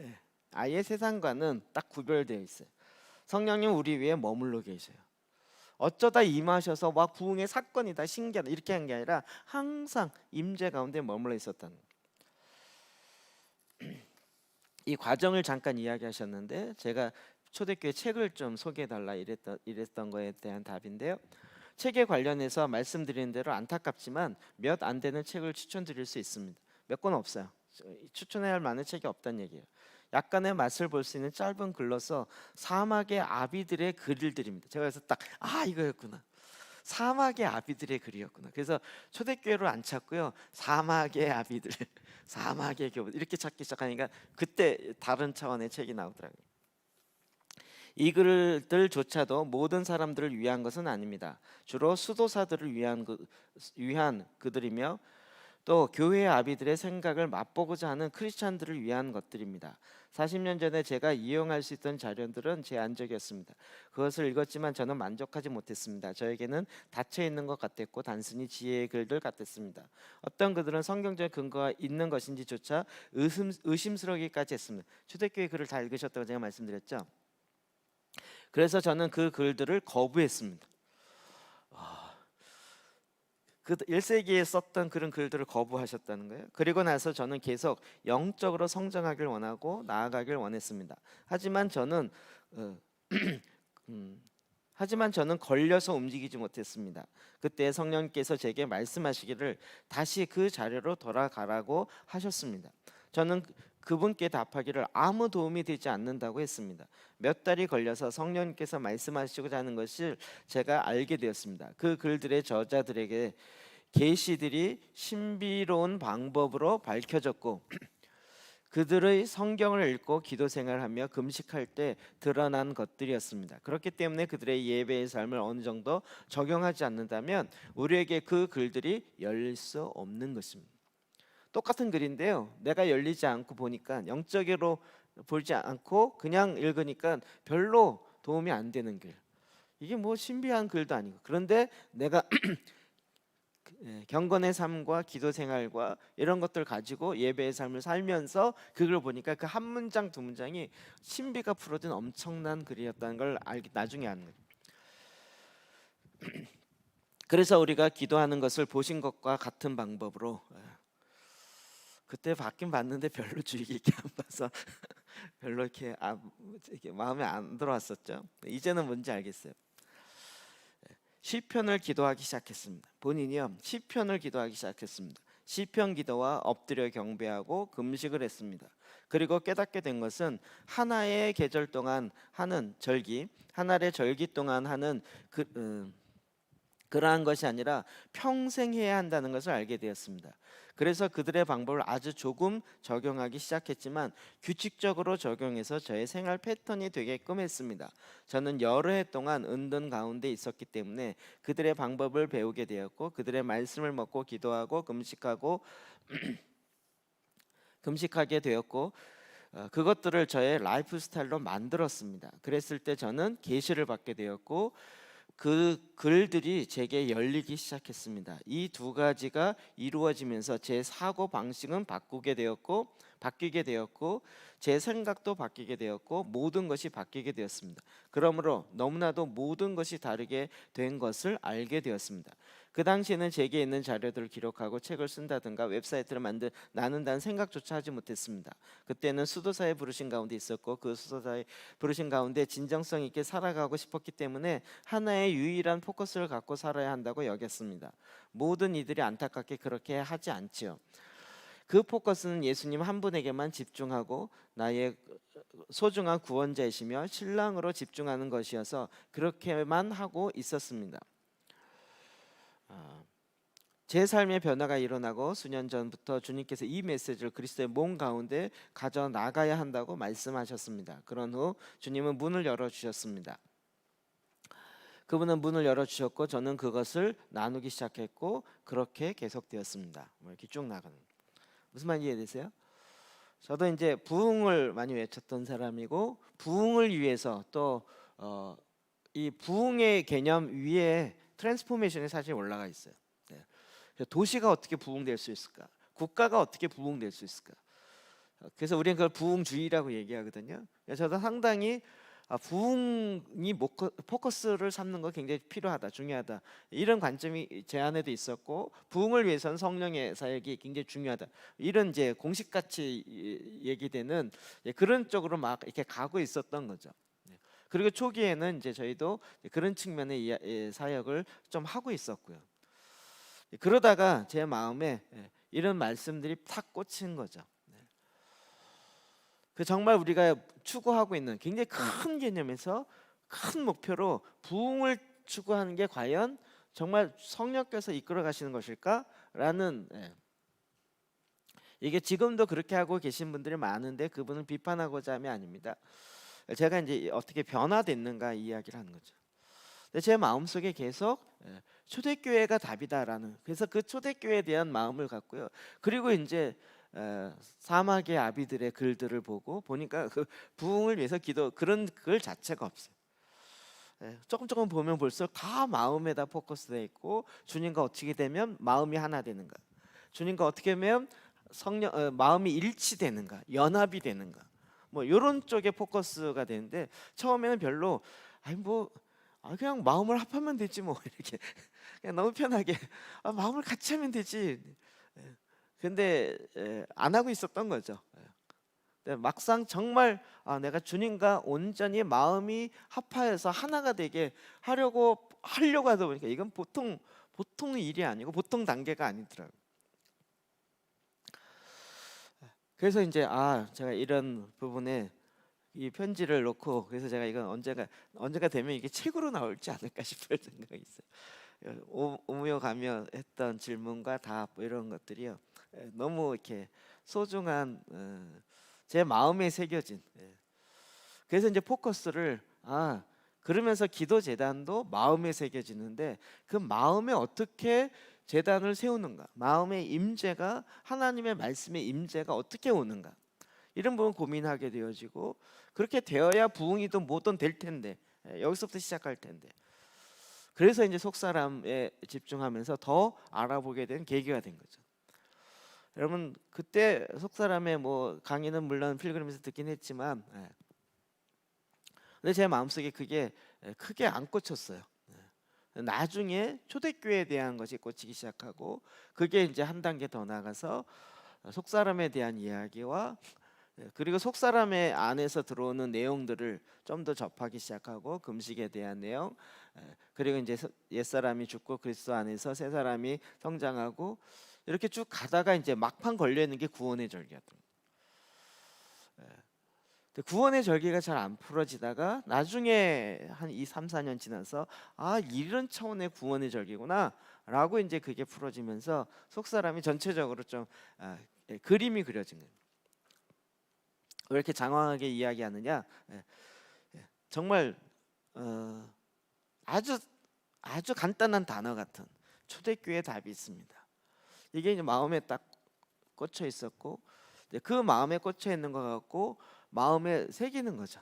Speaker 2: 세상과는 딱 구별되어 있어요. 성령님 우리 위에 머물러 계셔요. 어쩌다 임하셔서 와 부흥의 사건이다 신기하다 이렇게 한 게 아니라 항상 임재 가운데 머물러 있었다는 거예요. 이 과정을 잠깐 이야기하셨는데 제가 초대교회 책을 좀 소개해달라 이랬던 거에 대한 답인데요. 책에 관련해서 말씀드리는 대로 안타깝지만 몇 안 되는 책을 추천드릴 수 있습니다. 몇 권 없어요. 추천해야 할 만한 책이 없다는 얘기예요. 약간의 맛을 볼 수 있는 짧은 글로서 사막의 아비들의 글들입니다. 제가 그래서 딱 이거였구나. 사막의 아비들의 글이었구나. 그래서 초대교회로 안 찾고요. 사막의 아비들, 사막의 교부 이렇게 찾기 시작하니까 그때 다른 차원의 책이 나오더라고요. 이 글들조차도 모든 사람들을 위한 것은 아닙니다. 주로 수도사들을 위한 그들이며 또 교회의 아비들의 생각을 맛보고자 하는 크리스찬들을 위한 것들입니다. 40년 전에 제가 이용할 수 있던 자료들은 제한적이었습니다. 그것을 읽었지만 저는 만족하지 못했습니다. 저에게는 닫혀 있는 것 같았고 단순히 지혜의 글들 같았습니다. 어떤 그들은 성경적 근거가 있는 것인지조차 의심스러우기까지 했습니다. 초대교회 글을 다 읽으셨다고 제가 말씀드렸죠. 그래서 저는 그 글들을 거부했습니다. 그 1세기에 썼던 그런 글들을 거부하셨다는 거예요. 그리고 나서 저는 계속 영적으로 성장하길 원하고 나아가길 원했습니다. 하지만 저는 걸려서 움직이지 못했습니다. 그때 성령께서 제게 말씀하시기를 다시 그 자료로 돌아가라고 하셨습니다. 저는 그분께 답하기를 아무 도움이 되지 않는다고 했습니다. 몇 달이 걸려서 성령께서 말씀하시고자 하는 것을 제가 알게 되었습니다. 그 글들의 저자들에게 계시들이 신비로운 방법으로 밝혀졌고 그들의 성경을 읽고 기도 생활하며 금식할 때 드러난 것들이었습니다. 그렇기 때문에 그들의 예배의 삶을 어느 정도 적용하지 않는다면 우리에게 그 글들이 열릴 수 없는 것입니다. 똑같은 글인데요. 내가 열리지 않고 보니까 영적으로 보지 않고 그냥 읽으니까 별로 도움이 안 되는 글. 이게 뭐 신비한 글도 아니고 그런데 내가 경건의 삶과 기도 생활과 이런 것들 가지고 예배의 삶을 살면서 그걸 보니까 그 한 문장 두 문장이 신비가 풀어진 엄청난 글이었다는 걸 나중에 아는 거예요. 그래서 우리가 기도하는 것을 보신 것과 같은 방법으로 그때 받긴 봤는데 별로 주의 깊게 안 봐서 별로 이렇게 마음에 안 들어왔었죠. 이제는 뭔지 알겠어요. 시편을 기도하기 시작했습니다. 본인이요 시편을 기도하기 시작했습니다. 시편 기도와 엎드려 경배하고 금식을 했습니다. 그리고 깨닫게 된 것은 하나의 계절 동안 하는 절기, 하나의 절기 동안 하는 그러한 것이 아니라 평생 해야 한다는 것을 알게 되었습니다. 그래서 그들의 방법을 아주 조금 적용하기 시작했지만 규칙적으로 적용해서 저의 생활 패턴이 되게끔 했습니다. 저는 여러 해 동안 은둔 가운데 있었기 때문에 그들의 방법을 배우게 되었고 그들의 말씀을 먹고 기도하고 금식하게 되었고 그것들을 저의 라이프 스타일로 만들었습니다. 그랬을 때 저는 계시를 받게 되었고 그 글들이 제게 열리기 시작했습니다. 이 두 가지가 이루어지면서 제 사고 방식은 바뀌게 되었고 제 생각도 바뀌게 되었고 모든 것이 바뀌게 되었습니다. 그러므로 너무나도 모든 것이 다르게 된 것을 알게 되었습니다. 그 당시에는 제게 있는 자료들을 기록하고 책을 쓴다든가 웹사이트를 나눈다는 생각조차 하지 못했습니다. 그때는 수도사의 부르신 가운데 있었고 그 수도사의 부르신 가운데 진정성 있게 살아가고 싶었기 때문에 하나의 유일한 포커스를 갖고 살아야 한다고 여겼습니다. 모든 이들이 안타깝게 그렇게 하지 않지요. 그 포커스는 예수님 한 분에게만 집중하고 나의 소중한 구원자이시며 신랑으로 집중하는 것이어서 그렇게만 하고 있었습니다. 제 삶의 변화가 일어나고 수년 전부터 주님께서 이 메시지를 그리스도의 몸 가운데 가져 나가야 한다고 말씀하셨습니다. 그런 후 주님은 문을 열어주셨습니다. 그분은 문을 열어주셨고 저는 그것을 나누기 시작했고 그렇게 계속되었습니다. 이렇게 쭉 나가는 무슨 말인지 이해되세요? 저도 이제 부흥을 많이 외쳤던 사람이고 부흥을 위해서 또 이 부흥의 개념 위에 트랜스포메이션이 사실 올라가 있어요. 도시가 어떻게 부흥될 수 있을까? 국가가 어떻게 부흥될 수 있을까? 그래서 우리는 그걸 부흥주의라고 얘기하거든요. 저도 상당히 부흥이 포커스를 삼는 거 굉장히 필요하다, 중요하다, 이런 관점이 제 안에도 있었고, 부흥을 위해서는 성령의 사역이 굉장히 중요하다, 이런 이제 공식같이 얘기되는 그런 쪽으로 막 이렇게 가고 있었던 거죠. 그리고 초기에는 이제 저희도 그런 측면의 사역을 좀 하고 있었고요. 그러다가 제 마음에 이런 말씀들이 탁 꽂힌 거죠. 그 정말 우리가 추구하고 있는 굉장히 큰 개념에서 큰 목표로 부흥을 추구하는 게 과연 정말 성령께서 이끌어 가시는 것일까라는, 이게 지금도 그렇게 하고 계신 분들이 많은데 그분을 비판하고자 함이 아닙니다. 제가 이제 어떻게 변화됐는가 이야기를 하는 거죠. 근데 제 마음속에 계속 초대교회가 답이다라는, 그래서 그 초대교회에 대한 마음을 갖고요. 그리고 이제 사막의 아비들의 글들을 보고 보니까 그 부흥을 위해서 기도, 그런 글 자체가 없어요. 조금 보면 볼수록 다 마음에다 포커스되어 있고, 주님과 어떻게 되면 마음이 하나 되는가, 주님과 어떻게 하면 마음이 일치되는가, 연합이 되는가, 뭐 이런 쪽에 포커스가 되는데, 처음에는 별로 그냥 마음을 합하면 되지 뭐 이렇게 그냥 너무 편하게 마음을 같이 하면 되지. 근데 안 하고 있었던 거죠. 근데 막상 정말 내가 주님과 온전히 마음이 합하여서 하나가 되게 하려고 하다 보니까 이건 보통 일이 아니고 보통 단계가 아니더라고요. 그래서 이제 제가 이런 부분에 이 편지를 놓고, 그래서 제가 이건 언제가 되면 이게 책으로 나올지 않을까 싶을 생각이 있어요. 오며 가며 했던 질문과 답, 뭐 이런 것들이요, 너무 이렇게 소중한, 제 마음에 새겨진. 그래서 이제 포커스를 그러면서 기도 재단도 마음에 새겨지는데, 그 마음에 어떻게 재단을 세우는가, 마음의 임재가, 하나님의 말씀의 임재가 어떻게 오는가, 이런 부분 고민하게 되어지고, 그렇게 되어야 부흥이든 뭐든 될 텐데, 여기서부터 시작할 텐데, 그래서 이제 속사람에 집중하면서 더 알아보게 된 계기가 된 거죠. 여러분, 그때 속사람의 뭐 강의는 물론 필그림에서 듣긴 했지만, 근데 제 마음속에 그게 크게 안 꽂혔어요. 나중에 초대교회에 대한 것이 꽂히기 시작하고, 그게 이제 한 단계 더 나가서 속사람에 대한 이야기와, 그리고 속사람의 안에서 들어오는 내용들을 좀 더 접하기 시작하고, 금식에 대한 내용, 그리고 이제 옛사람이 죽고 그리스도 안에서 새 사람이 성장하고, 이렇게 쭉 가다가 이제 막판 걸려 있는 게 구원의 절기였던. 구원의 절기가 잘 안 풀어지다가 나중에 한 2, 3, 4년 지나서 이런 차원의 구원의 절기구나라고 이제 그게 풀어지면서 속사람이 전체적으로 좀 그림이 그려진 거예요. 왜 이렇게 장황하게 이야기하느냐? 정말 아주 간단한 단어 같은 초대교회 답이 있습니다. 이게 이제 마음에 딱 꽂혀 있었고, 그 마음에 꽂혀 있는 것 같고 마음에 새기는 거죠.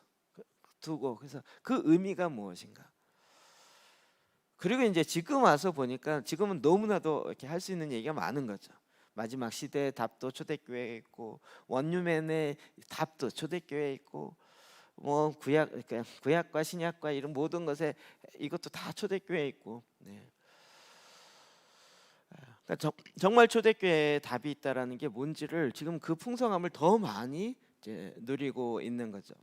Speaker 2: 두고, 그래서 그 의미가 무엇인가. 그리고 이제 지금 와서 보니까 지금은 너무나도 이렇게 할 수 있는 얘기가 많은 거죠. 마지막 시대의 답도 초대교회에 있고, 원유맨의 답도 초대교회에 있고, 뭐 구약과 신약과 이런 모든 것에 이것도 다 초대교회에 있고. 그러니까 정말 초대교회에 답이 있다라는 게 뭔지를 지금 그 풍성함을 더 많이 이제 누리고 있는 거죠.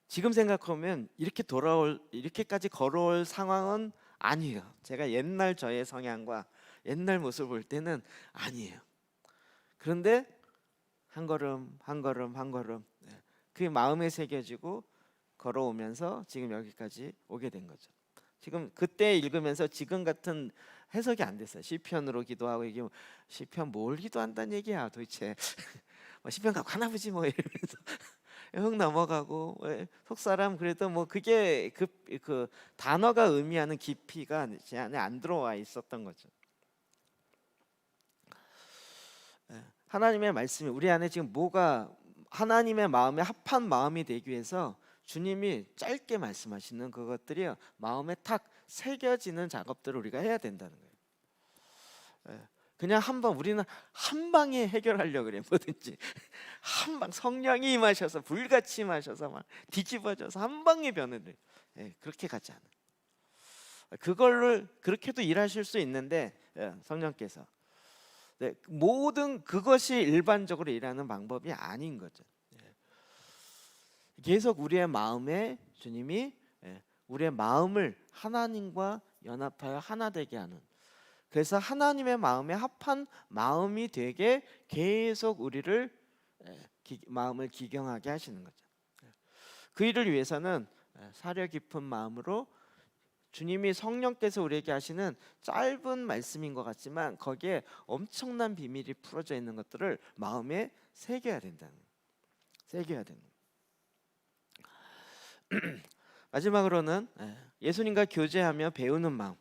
Speaker 2: 지금 생각하면 이렇게까지 걸어올 상황은 아니에요. 제가 옛날 저의 성향과 옛날 모습을 볼 때는 아니에요. 그런데 한 걸음 그 마음에 새겨지고 걸어오면서 지금 여기까지 오게 된 거죠. 지금 그때 읽으면서 지금 같은 해석이 안 됐어요. 시편으로 기도하고, 이게 시편 뭘 기도한다는 얘기야 도대체. 시편 갖고 하나 보지 뭐 이러면서 흙 넘어가고, 속사람, 그래도 뭐 그게 그 단어가 의미하는 깊이가 제 안에 안 들어와 있었던 거죠. 하나님의 말씀이 우리 안에 지금 뭐가, 하나님의 마음에 합한 마음이 되기 위해서 주님이 짧게 말씀하시는 그것들이 마음에 탁 새겨지는 작업들을 우리가 해야 된다는 거예요. 그냥 한번 우리는 한 방에 해결하려고 그래. 뭐든지 한 방 성령이 임하셔서 불같이 임하셔서 막 뒤집어져서 한 방에 변화를. 그렇게 가지 않아. 그걸로 그렇게도 일하실 수 있는데 성령께서 모든 그것이 일반적으로 일하는 방법이 아닌 거죠. 계속 우리의 마음에 주님이 우리의 마음을 하나님과 연합하여 하나 되게 하는, 그래서 하나님의 마음에 합한 마음이 되게 계속 우리를 마음을 기경하게 하시는 거죠. 그 일을 위해서는 사려 깊은 마음으로 주님이 성령께서 우리에게 하시는 짧은 말씀인 것 같지만 거기에 엄청난 비밀이 풀어져 있는 것들을 마음에 새겨야 된다는, 새겨야 되는. 마지막으로는 예수님과 교제하며 배우는 마음.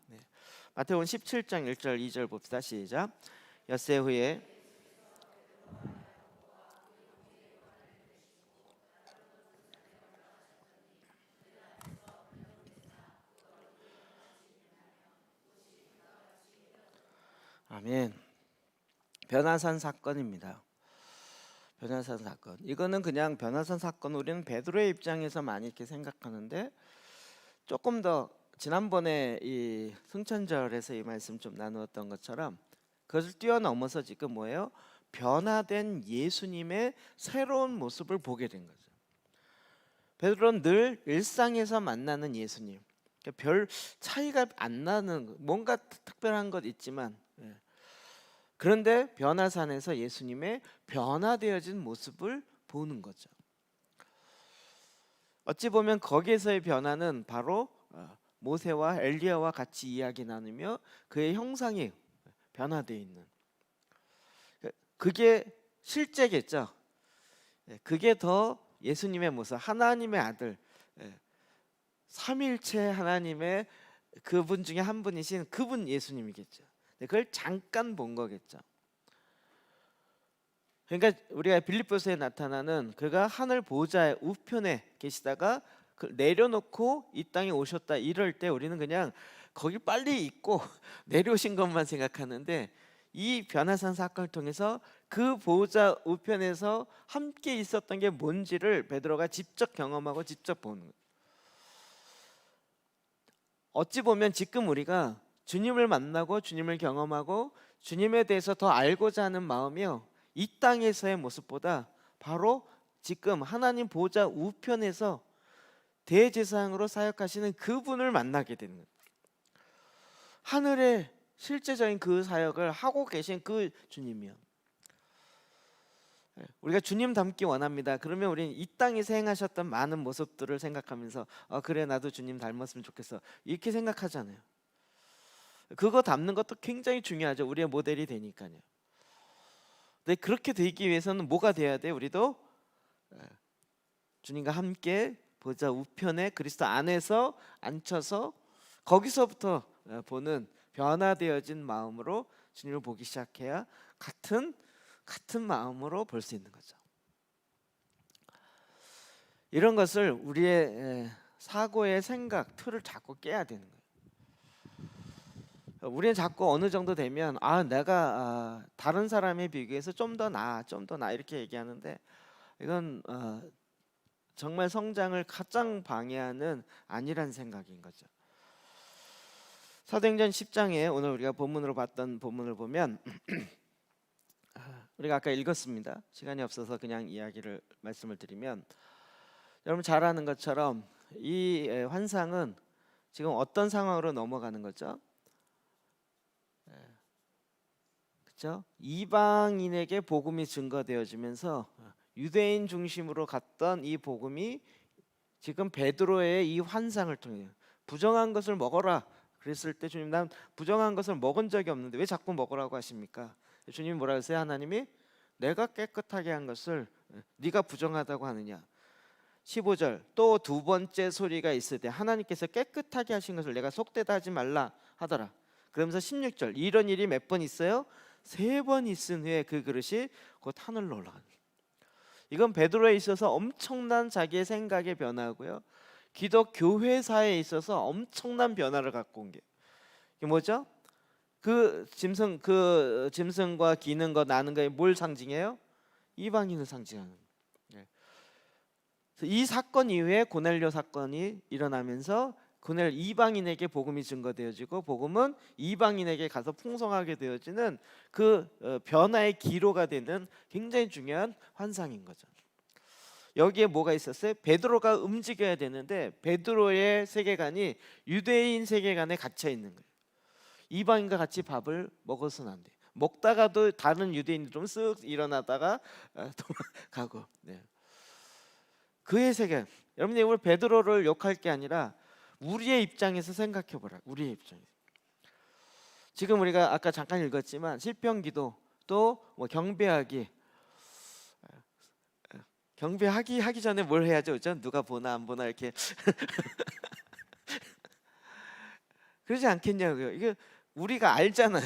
Speaker 2: 마태복음 17장 1절 2절 봅시다. 시작. 엿새 후에 아멘. 변화산 사건입니다. 변화산 사건. 이거는 그냥 변화산 사건, 우리는 베드로의 입장에서 많이 이렇게 생각하는데 조금 더 지난번에 이 승천절에서 이 말씀 좀 나누었던 것처럼 그것을 뛰어넘어서 지금 뭐예요? 변화된 예수님의 새로운 모습을 보게 된 거죠. 베드로는 늘 일상에서 만나는 예수님, 별 차이가 안 나는, 뭔가 특별한 것 있지만 그런데 변화산에서 예수님의 변화되어진 모습을 보는 거죠. 어찌 보면 거기에서의 변화는 바로 모세와 엘리야와 같이 이야기 나누며 그의 형상이 변화되어 있는, 그게 실제겠죠. 그게 더 예수님의 모습, 하나님의 아들, 삼일체 하나님의 그분 중에 한 분이신 그분 예수님이겠죠. 그걸 잠깐 본 거겠죠. 그러니까 우리가 빌립보서에 나타나는 그가 하늘 보좌의 우편에 계시다가 내려놓고 이 땅에 오셨다 이럴 때 우리는 그냥 거기 빨리 있고 내려오신 것만 생각하는데, 이 변화산 사건을 통해서 그 보좌 우편에서 함께 있었던 게 뭔지를 베드로가 직접 경험하고 직접 보는 거예요. 어찌 보면 지금 우리가 주님을 만나고 주님을 경험하고 주님에 대해서 더 알고자 하는 마음이요, 이 땅에서의 모습보다 바로 지금 하나님 보좌 우편에서 대제사장으로 사역하시는 그분을 만나게 되는 거예요. 하늘의 실제적인 그 사역을 하고 계신 그 주님이요. 우리가 주님 닮기 원합니다. 그러면 우리는 이 땅에서 행하셨던 많은 모습들을 생각하면서 그래 나도 주님 닮았으면 좋겠어 이렇게 생각하잖아요. 그거 닮는 것도 굉장히 중요하죠. 우리의 모델이 되니까요. 근데 그렇게 되기 위해서는 뭐가 돼야 돼? 우리도 주님과 함께 보좌 우편에 그리스도 안에서 앉혀서 거기서부터 보는 변화되어진 마음으로 주님을 보기 시작해야 같은 마음으로 볼 수 있는 거죠. 이런 것을 우리의 사고의 생각 틀을 자꾸 깨야 되는 거예요. 우리는 자꾸 어느 정도 되면 내가 다른 사람에 비교해서 좀 더 나아 이렇게 얘기하는데 이건 정말 성장을 가장 방해하는 아니란 생각인 거죠. 사도행전 10장에 오늘 우리가 본문으로 봤던 본문을 보면 우리가 아까 읽었습니다. 시간이 없어서 그냥 말씀을 드리면, 여러분 잘 아는 것처럼 이 환상은 지금 어떤 상황으로 넘어가는 거죠? 그렇죠? 이방인에게 복음이 증거되어지면서 유대인 중심으로 갔던 이 복음이 지금 베드로의 이 환상을 통해 부정한 것을 먹어라 그랬을 때 주님, 난 부정한 것을 먹은 적이 없는데 왜 자꾸 먹으라고 하십니까? 주님이 뭐라 하세요? 하나님이 내가 깨끗하게 한 것을 네가 부정하다고 하느냐. 15절 또 두 번째 소리가 있을 때 하나님께서 깨끗하게 하신 것을 내가 속되다 하지 말라 하더라. 그러면서 16절 이런 일이 몇 번 있어요? 3번 있은 후에 그 그릇이 곧 하늘로 올라가는. 이건 베드로에 있어서 엄청난 자기의 생각의 변화고요, 기독 교회사에 있어서 엄청난 변화를 갖고 온 게 이게 뭐죠? 그 짐승과 기는 거 나는 거에 뭘 상징해요? 이방인을 상징하는. 예. 그래서 이 사건 이후에 고넬료 사건이 일어나면서 이방인에게 복음이 증거되어지고 복음은 이방인에게 가서 풍성하게 되어지는 그 변화의 기로가 되는 굉장히 중요한 환상인 거죠. 여기에 뭐가 있었어요? 베드로가 움직여야 되는데 베드로의 세계관이 유대인 세계관에 갇혀 있는 거예요. 이방인과 같이 밥을 먹어서는 안 돼. 먹다가도 다른 유대인들 좀 쓱 일어나다가 도망가고. 네. 그의 세계. 여러분이 오늘 베드로를 욕할 게 아니라 우리의 입장에서 생각해 보라. 우리의 입장에서. 지금 우리가 아까 잠깐 읽었지만 시편기도 또 뭐 경배하기 하기 전에 뭘 해야죠? 그죠? 누가 보나 안 보나 이렇게 그러지 않겠냐고요. 이게 우리가 알잖아요.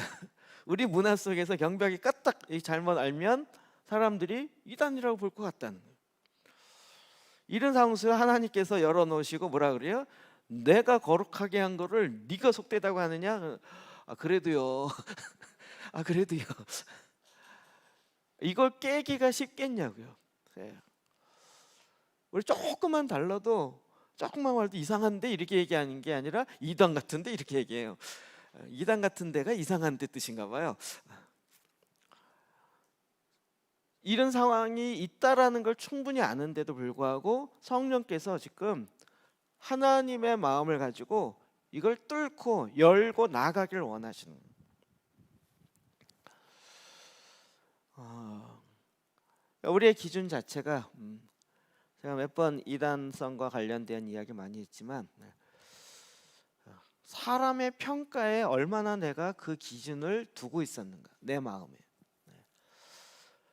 Speaker 2: 우리 문화 속에서 경배하기 까딱 잘못 알면 사람들이 이단이라고 볼 것 같다는 거예요. 이런 상황 속에 하나님께서 열어놓으시고 뭐라 그래요? 내가 거룩하게 한 거를 네가 속되다고 하느냐? 아 그래도요. 아 그래도요. 이걸 깨기가 쉽겠냐고요. 네. 우리 조금만 달라도 조금만 말도 이상한데 이렇게 얘기하는 게 아니라 이단 같은데 이렇게 얘기해요. 이단 같은 데가 이상한데 뜻인가 봐요. 이런 상황이 있다라는 걸 충분히 아는데도 불구하고 성령께서 지금 하나님의 마음을 가지고 이걸 뚫고 열고 나가길 원하시는 거예요. 우리의 기준 자체가 제가 몇 번 이단성과 관련된 이야기 많이 했지만 사람의 평가에 얼마나 내가 그 기준을 두고 있었는가 내 마음에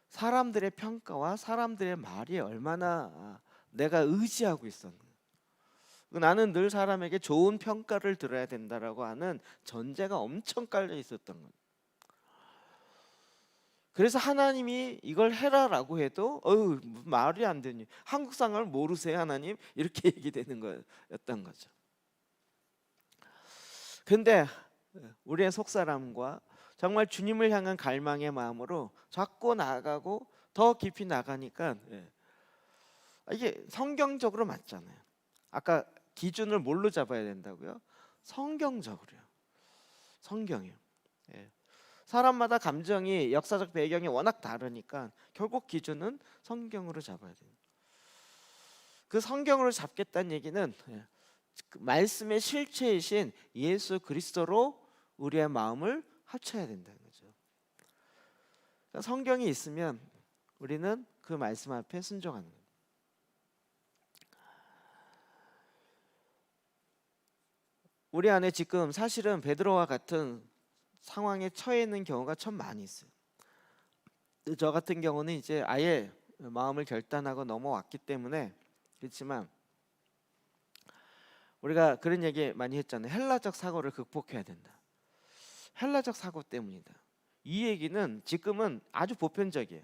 Speaker 2: 사람들의 평가와 사람들의 말이 얼마나 내가 의지하고 있었는가 나는 늘 사람에게 좋은 평가를 들어야 된다라고 하는 전제가 엄청 깔려 있었던 거예요. 그래서 하나님이 이걸 해라라고 해도 말이 안 되니 한국 상을 모르세요 하나님 이렇게 얘기되는 거였던 거죠. 근데 우리의 속사람과 정말 주님을 향한 갈망의 마음으로 자꾸 나아가고 더 깊이 나가니까 이게 성경적으로 맞잖아요. 아까 기준을 뭘로 잡아야 된다고요? 성경적으로요. 성경이요. 사람마다 감정이 역사적 배경이 워낙 다르니까 결국 기준은 성경으로 잡아야 돼요. 그 성경으로 잡겠다는 얘기는 그 말씀의 실체이신 예수 그리스도로 우리의 마음을 합쳐야 된다는 거죠. 그러니까 성경이 있으면 우리는 그 말씀 앞에 순종하는 거예요. 우리 안에 지금 사실은 베드로와 같은 상황에 처해 있는 경우가 참 많이 있어요. 저 같은 경우는 이제 아예 마음을 결단하고 넘어왔기 때문에 그렇지만 우리가 그런 얘기 많이 했잖아요. 헬라적 사고를 극복해야 된다. 헬라적 사고 때문이다. 이 얘기는 지금은 아주 보편적이에요.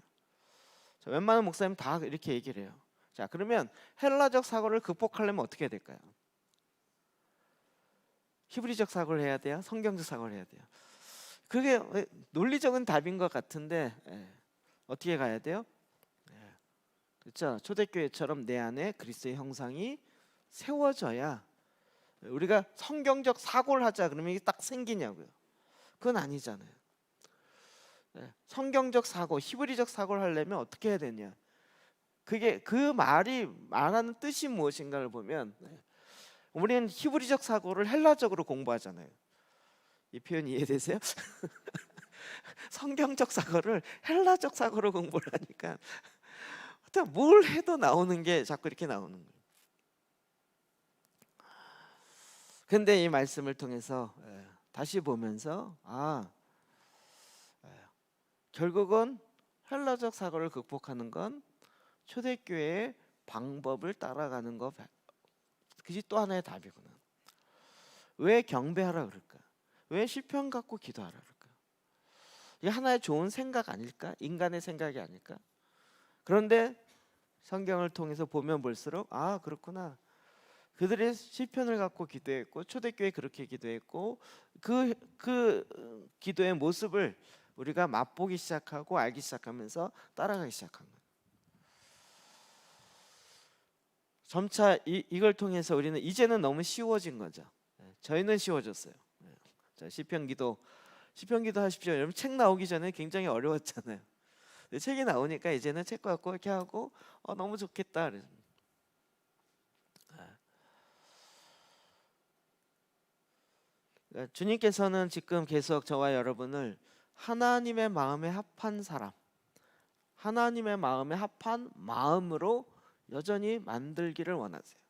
Speaker 2: 웬만한 목사님 다 이렇게 얘기를 해요. 자, 그러면 헬라적 사고를 극복하려면 어떻게 해야 될까요? 히브리적 사고를 해야 돼요? 성경적 사고를 해야 돼요? 그게 논리적인 답인 것 같은데 어떻게 가야 돼요? 그렇죠. 초대교회처럼 내 안에 그리스도의 형상이 세워져야 우리가 성경적 사고를 하자 그러면 이게 딱 생기냐고요. 그건 아니잖아요. 성경적 사고, 히브리적 사고를 하려면 어떻게 해야 되냐? 그게 그 말이 말하는 뜻이 무엇인가를 보면 우리는 히브리적 사고를 헬라적으로 공부하잖아요. 이 표현 이해되세요? 성경적 사고를 헬라적 사고로 공부를 하니까 뭘 해도 나오는 게 자꾸 이렇게 나오는 거예요. 근데 이 말씀을 통해서 다시 보면서 결국은 헬라적 사고를 극복하는 건 초대교회의 방법을 따라가는 것 그것이 또 하나의 답이구나. 왜 경배하라 그럴까? 왜 시편 갖고 기도하라 그럴까? 이게 하나의 좋은 생각 아닐까? 인간의 생각이 아닐까? 그런데 성경을 통해서 보면 볼수록 그렇구나. 그들의 시편을 갖고 기도했고 초대교회 그렇게 기도했고 그 기도의 모습을 우리가 맛보기 시작하고 알기 시작하면서 따라가기 시작한 거예요. 점차 이걸 통해서 우리는 이제는 너무 쉬워진 거죠. 저희는 쉬워졌어요. 자, 시편 기도 하십시오. 여러분 책 나오기 전에 굉장히 어려웠잖아요. 근데 책이 나오니까 이제는 책 갖고 이렇게 하고 너무 좋겠다. 그래서. 주님께서는 지금 계속 저와 여러분을 하나님의 마음에 합한 사람, 하나님의 마음에 합한 마음으로 여전히 만들기를 원하세요.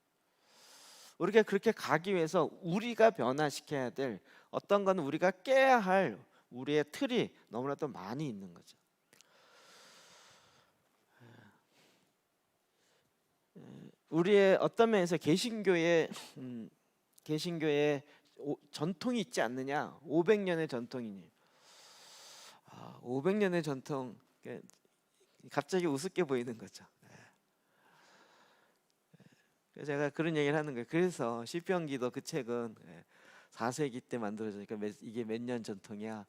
Speaker 2: 우리가 그렇게 가기 위해서 우리가 변화시켜야 될 어떤 건 우리가 깨야 할 우리의 틀이 너무나도 많이 있는 거죠. 우리의 어떤 면에서 개신교의 전통이 있지 않느냐? 500년의 전통이니. 500년의 전통 갑자기 우습게 보이는 거죠. 제가 그런 얘기를 하는 거예요. 그래서 시편기도 그 책은 4세기 때 만들어지니까 이게 몇 년 전통이야?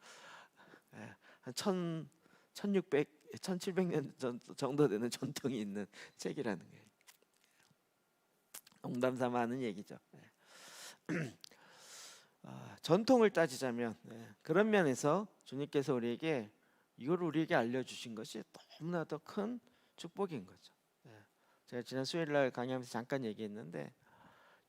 Speaker 2: 한 1600, 1700년 정도 되는 전통이 있는 책이라는 거예요. 농담 삼아 하는 얘기죠. 전통을 따지자면 그런 면에서 주님께서 우리에게 알려주신 것이 너무나도 큰 축복인 거죠. 제가 지난 수요일날 강의하면서 잠깐 얘기했는데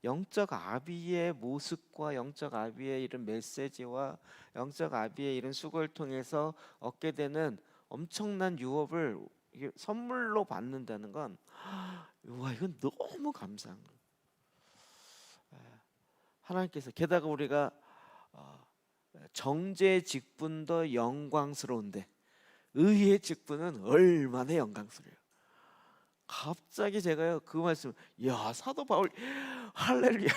Speaker 2: 영적 아비의 모습과 영적 아비의 이런 메시지와 영적 아비의 이런 수고를 통해서 얻게 되는 엄청난 유업을 선물로 받는다는 건 와, 이건 너무 감사한 거예요. 하나님께서 게다가 우리가 정죄의 직분도 영광스러운데 의의 직분은 얼마나 영광스러워요. 갑자기 제가요 그 말씀, 야 사도 바울 할렐루야.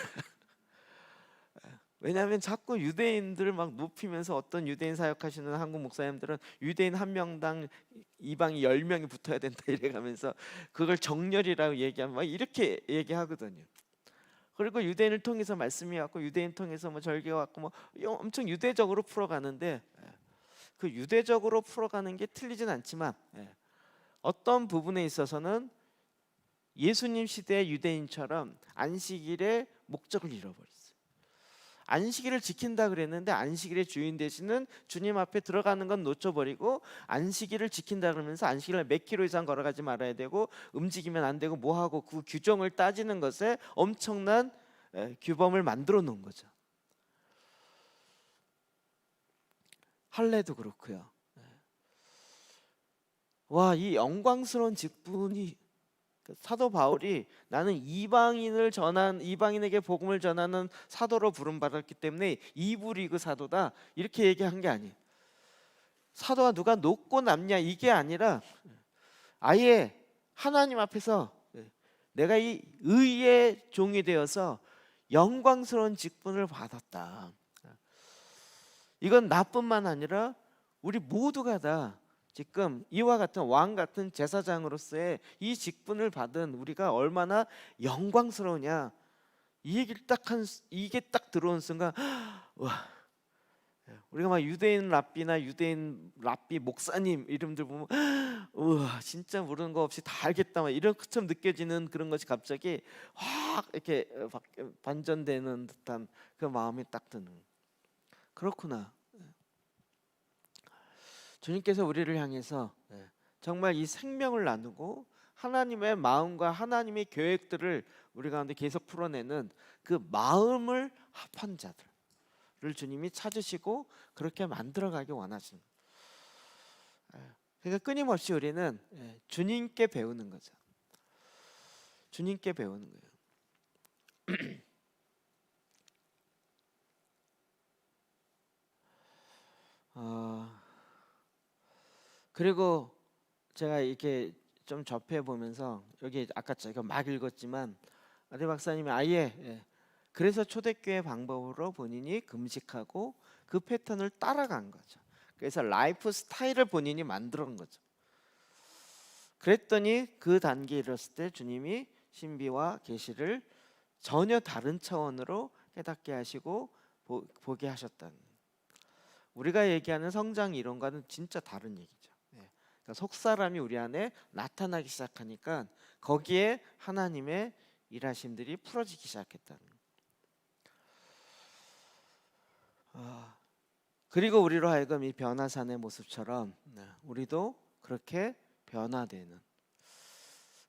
Speaker 2: 왜냐하면 자꾸 유대인들을 막 높이면서 어떤 유대인 사역하시는 한국 목사님들은 유대인 한 명당 이방이 10명이 붙어야 된다 이래가면서 그걸 정렬이라고 얘기하면 막 이렇게 얘기하거든요. 그리고 유대인을 통해서 말씀이 왔고 유대인 통해서 뭐 절개가 왔고 뭐 엄청 유대적으로 풀어가는데 그 유대적으로 풀어가는 게 틀리진 않지만 어떤 부분에 있어서는 예수님 시대의 유대인처럼 안식일의 목적을 잃어버렸어요. 안식일을 지킨다 그랬는데 안식일의 주인 되시는 주님 앞에 들어가는 건 놓쳐버리고 안식일을 지킨다 그러면서 안식일을 몇 킬로 이상 걸어가지 말아야 되고 움직이면 안 되고 뭐하고 그 규정을 따지는 것에 엄청난 규범을 만들어 놓은 거죠. 할례도 그렇고요. 와, 이 영광스러운 직분이 사도 바울이 나는 이방인에게 복음을 전하는 사도로 부름 받았기 때문에 이브리그 사도다 이렇게 얘기한 게 아니에요. 사도가 누가 높고 남냐 이게 아니라 아예 하나님 앞에서 내가 이 의의 종이 되어서 영광스러운 직분을 받았다. 이건 나뿐만 아니라 우리 모두가 다 지금 이와 같은 왕 같은 제사장으로서의 이 직분을 받은 우리가 얼마나 영광스러우냐. 이게 딱 들어온 순간 와, 우리가 막 유대인 랍비 목사님 이름들 보면 우와 진짜 모르는 거 없이 다 알겠다 막 이런 것처럼 느껴지는 그런 것이 갑자기 확 이렇게 반전되는 듯한 그 마음이 딱 드는. 그렇구나. 주님께서 우리를 향해서 정말 이 생명을 나누고 하나님의 마음과 하나님의 계획들을 우리 가운데 계속 풀어내는 그 마음을 합한 자들을 주님이 찾으시고 그렇게 만들어가기 원하시는 거예요. 그러니까 끊임없이 우리는 주님께 배우는 거죠. 주님께 배우는 거예요. 그리고 제가 이렇게 좀 접해 보면서 여기 아까 제가 막 읽었지만 아대 박사님이 아예 그래서 초대교회 방법으로 본인이 금식하고 그 패턴을 따라간 거죠. 그래서 라이프 스타일을 본인이 만들어 온 거죠. 그랬더니 그 단계에 이르렀을 때 주님이 신비와 계시를 전혀 다른 차원으로 깨닫게 하시고 보게 하셨다는, 우리가 얘기하는 성장 이론과는 진짜 다른 얘기죠. 그러니까 속사람이 우리 안에 나타나기 시작하니까 거기에 하나님의 일하심들이 풀어지기 시작했다는. 그리고 우리로 하여금 이 변화산의 모습처럼 우리도 그렇게 변화되는,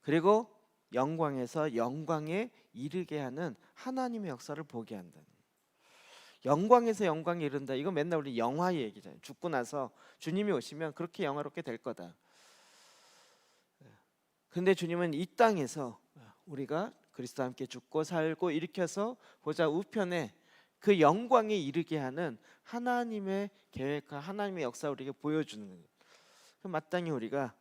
Speaker 2: 그리고 영광에서 영광에 이르게 하는 하나님의 역사를 보게 한다는. 영광에서 영광에 이른다. 이거 맨날 우리 영화의 얘기잖아요. 죽고 나서 주님이 오시면 그렇게 영화롭게 될 거다. 근데 주님은 이 땅에서 우리가 그리스도와 함께 죽고 살고 일으켜서 보좌 우편에 그 영광에 이르게 하는 하나님의 계획과 하나님의 역사를 우리에게 보여주는 거예요. 그 마땅히 우리가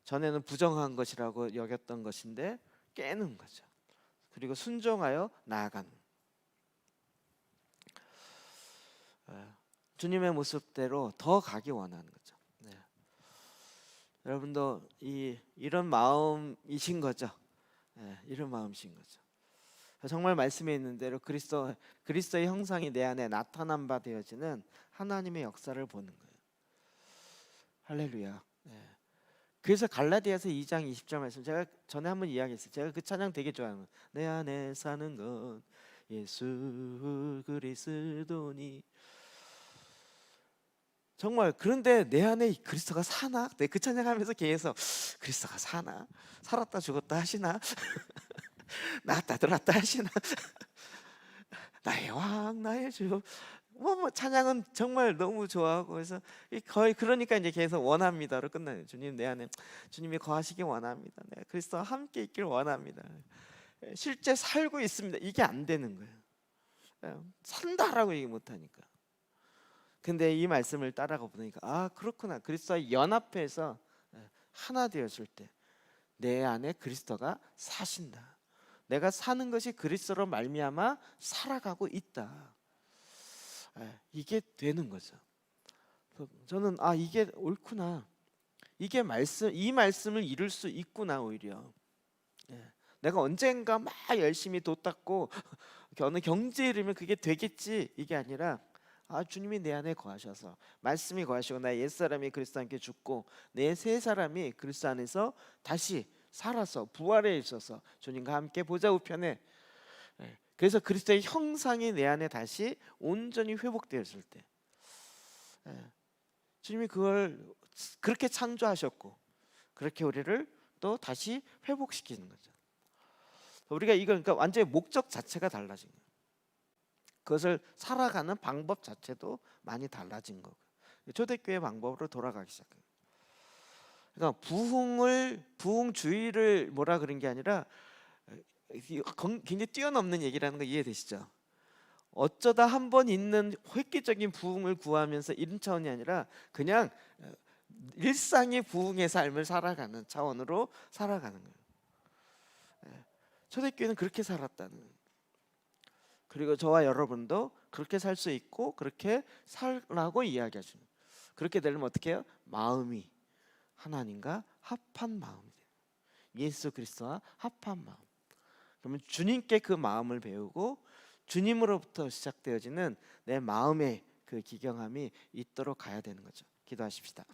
Speaker 2: 전에는 부정한 것이라고 여겼던 것인데 깨는 거죠. 그리고 순종하여 나아가는, 주님의 모습대로 더 가기 원하는 거죠. 여러분도 이런 마음이신 거죠. 이런 마음이신 거죠. 정말 말씀에 있는 대로 그리스도의 형상이 내 안에 나타난 바 되어지는 하나님의 역사를 보는 거예요. 할렐루야. 그래서 갈라디아서 2장 20절 말씀, 제가 전에 한번 이야기했어요. 제가 그 찬양 되게 좋아하는, 내 안에 사는 건 예수 그리스도니. 정말 그런데 내 안에 그리스도가 사나? 그 찬양하면서 계속 그리스도가 사나? 살았다 죽었다 하시나? 나갔다 들어왔다 하시나? 나의 왕 나의 주, 뭐 찬양은 정말 너무 좋아하고, 그래서 거의 그러니까 이제 계속 원합니다로 끝나요. 주님 내 안에 주님이 거하시기 원합니다. 내가 그리스도와 함께 있길 원합니다. 실제 살고 있습니다. 이게 안 되는 거예요. 산다라고 얘기 못하니까. 근데 이 말씀을 따라가 보니까 아 그렇구나. 그리스도와 연합해서 하나 되었을 때 내 안에 그리스도가 사신다. 내가 사는 것이 그리스도로 말미암아 살아가고 있다. 이게 되는 거죠. 저는 이게 옳구나. 이게 이 말씀을 이룰 수 있구나. 오히려 내가 언젠가 막 열심히 도 닦고 어느 경지에 이르면 그게 되겠지, 이게 아니라 주님이 내 안에 거하셔서 말씀이 거하시고 나의 옛사람이 그리스도와 함께 죽고 내 새 사람이 그리스도 안에서 다시 살아서 부활해 있어서 주님과 함께 보좌 우편에, 그래서 그리스도의 형상이 내 안에 다시 온전히 회복되었을 때 주님이 그걸 그렇게 창조하셨고 그렇게 우리를 또 다시 회복시키는 거죠. 우리가 이걸 그러니까 완전히 목적 자체가 달라진 거예요. 그것을 살아가는 방법 자체도 많이 달라진 거고, 초대교회 방법으로 돌아가기 시작해요. 그러니까 부흥주의를 뭐라 그런 게 아니라 굉장히 뛰어넘는 얘기라는 거 이해되시죠? 어쩌다 한 번 있는 획기적인 부흥을 구하면서 이런 차원이 아니라 그냥 일상의 부흥의 삶을 살아가는 차원으로 살아가는 거예요. 초대교회는 그렇게 살았다는, 그리고 저와 여러분도 그렇게 살 수 있고 그렇게 살라고 이야기하시는, 그렇게 되려면 어떻게 해요? 마음이 하나님과 합한 마음이 돼요. 예수 그리스도와 합한 마음. 그러면 주님께 그 마음을 배우고 주님으로부터 시작되어지는 내 마음의 그 기경함이 있도록 가야 되는 거죠. 기도하십시다.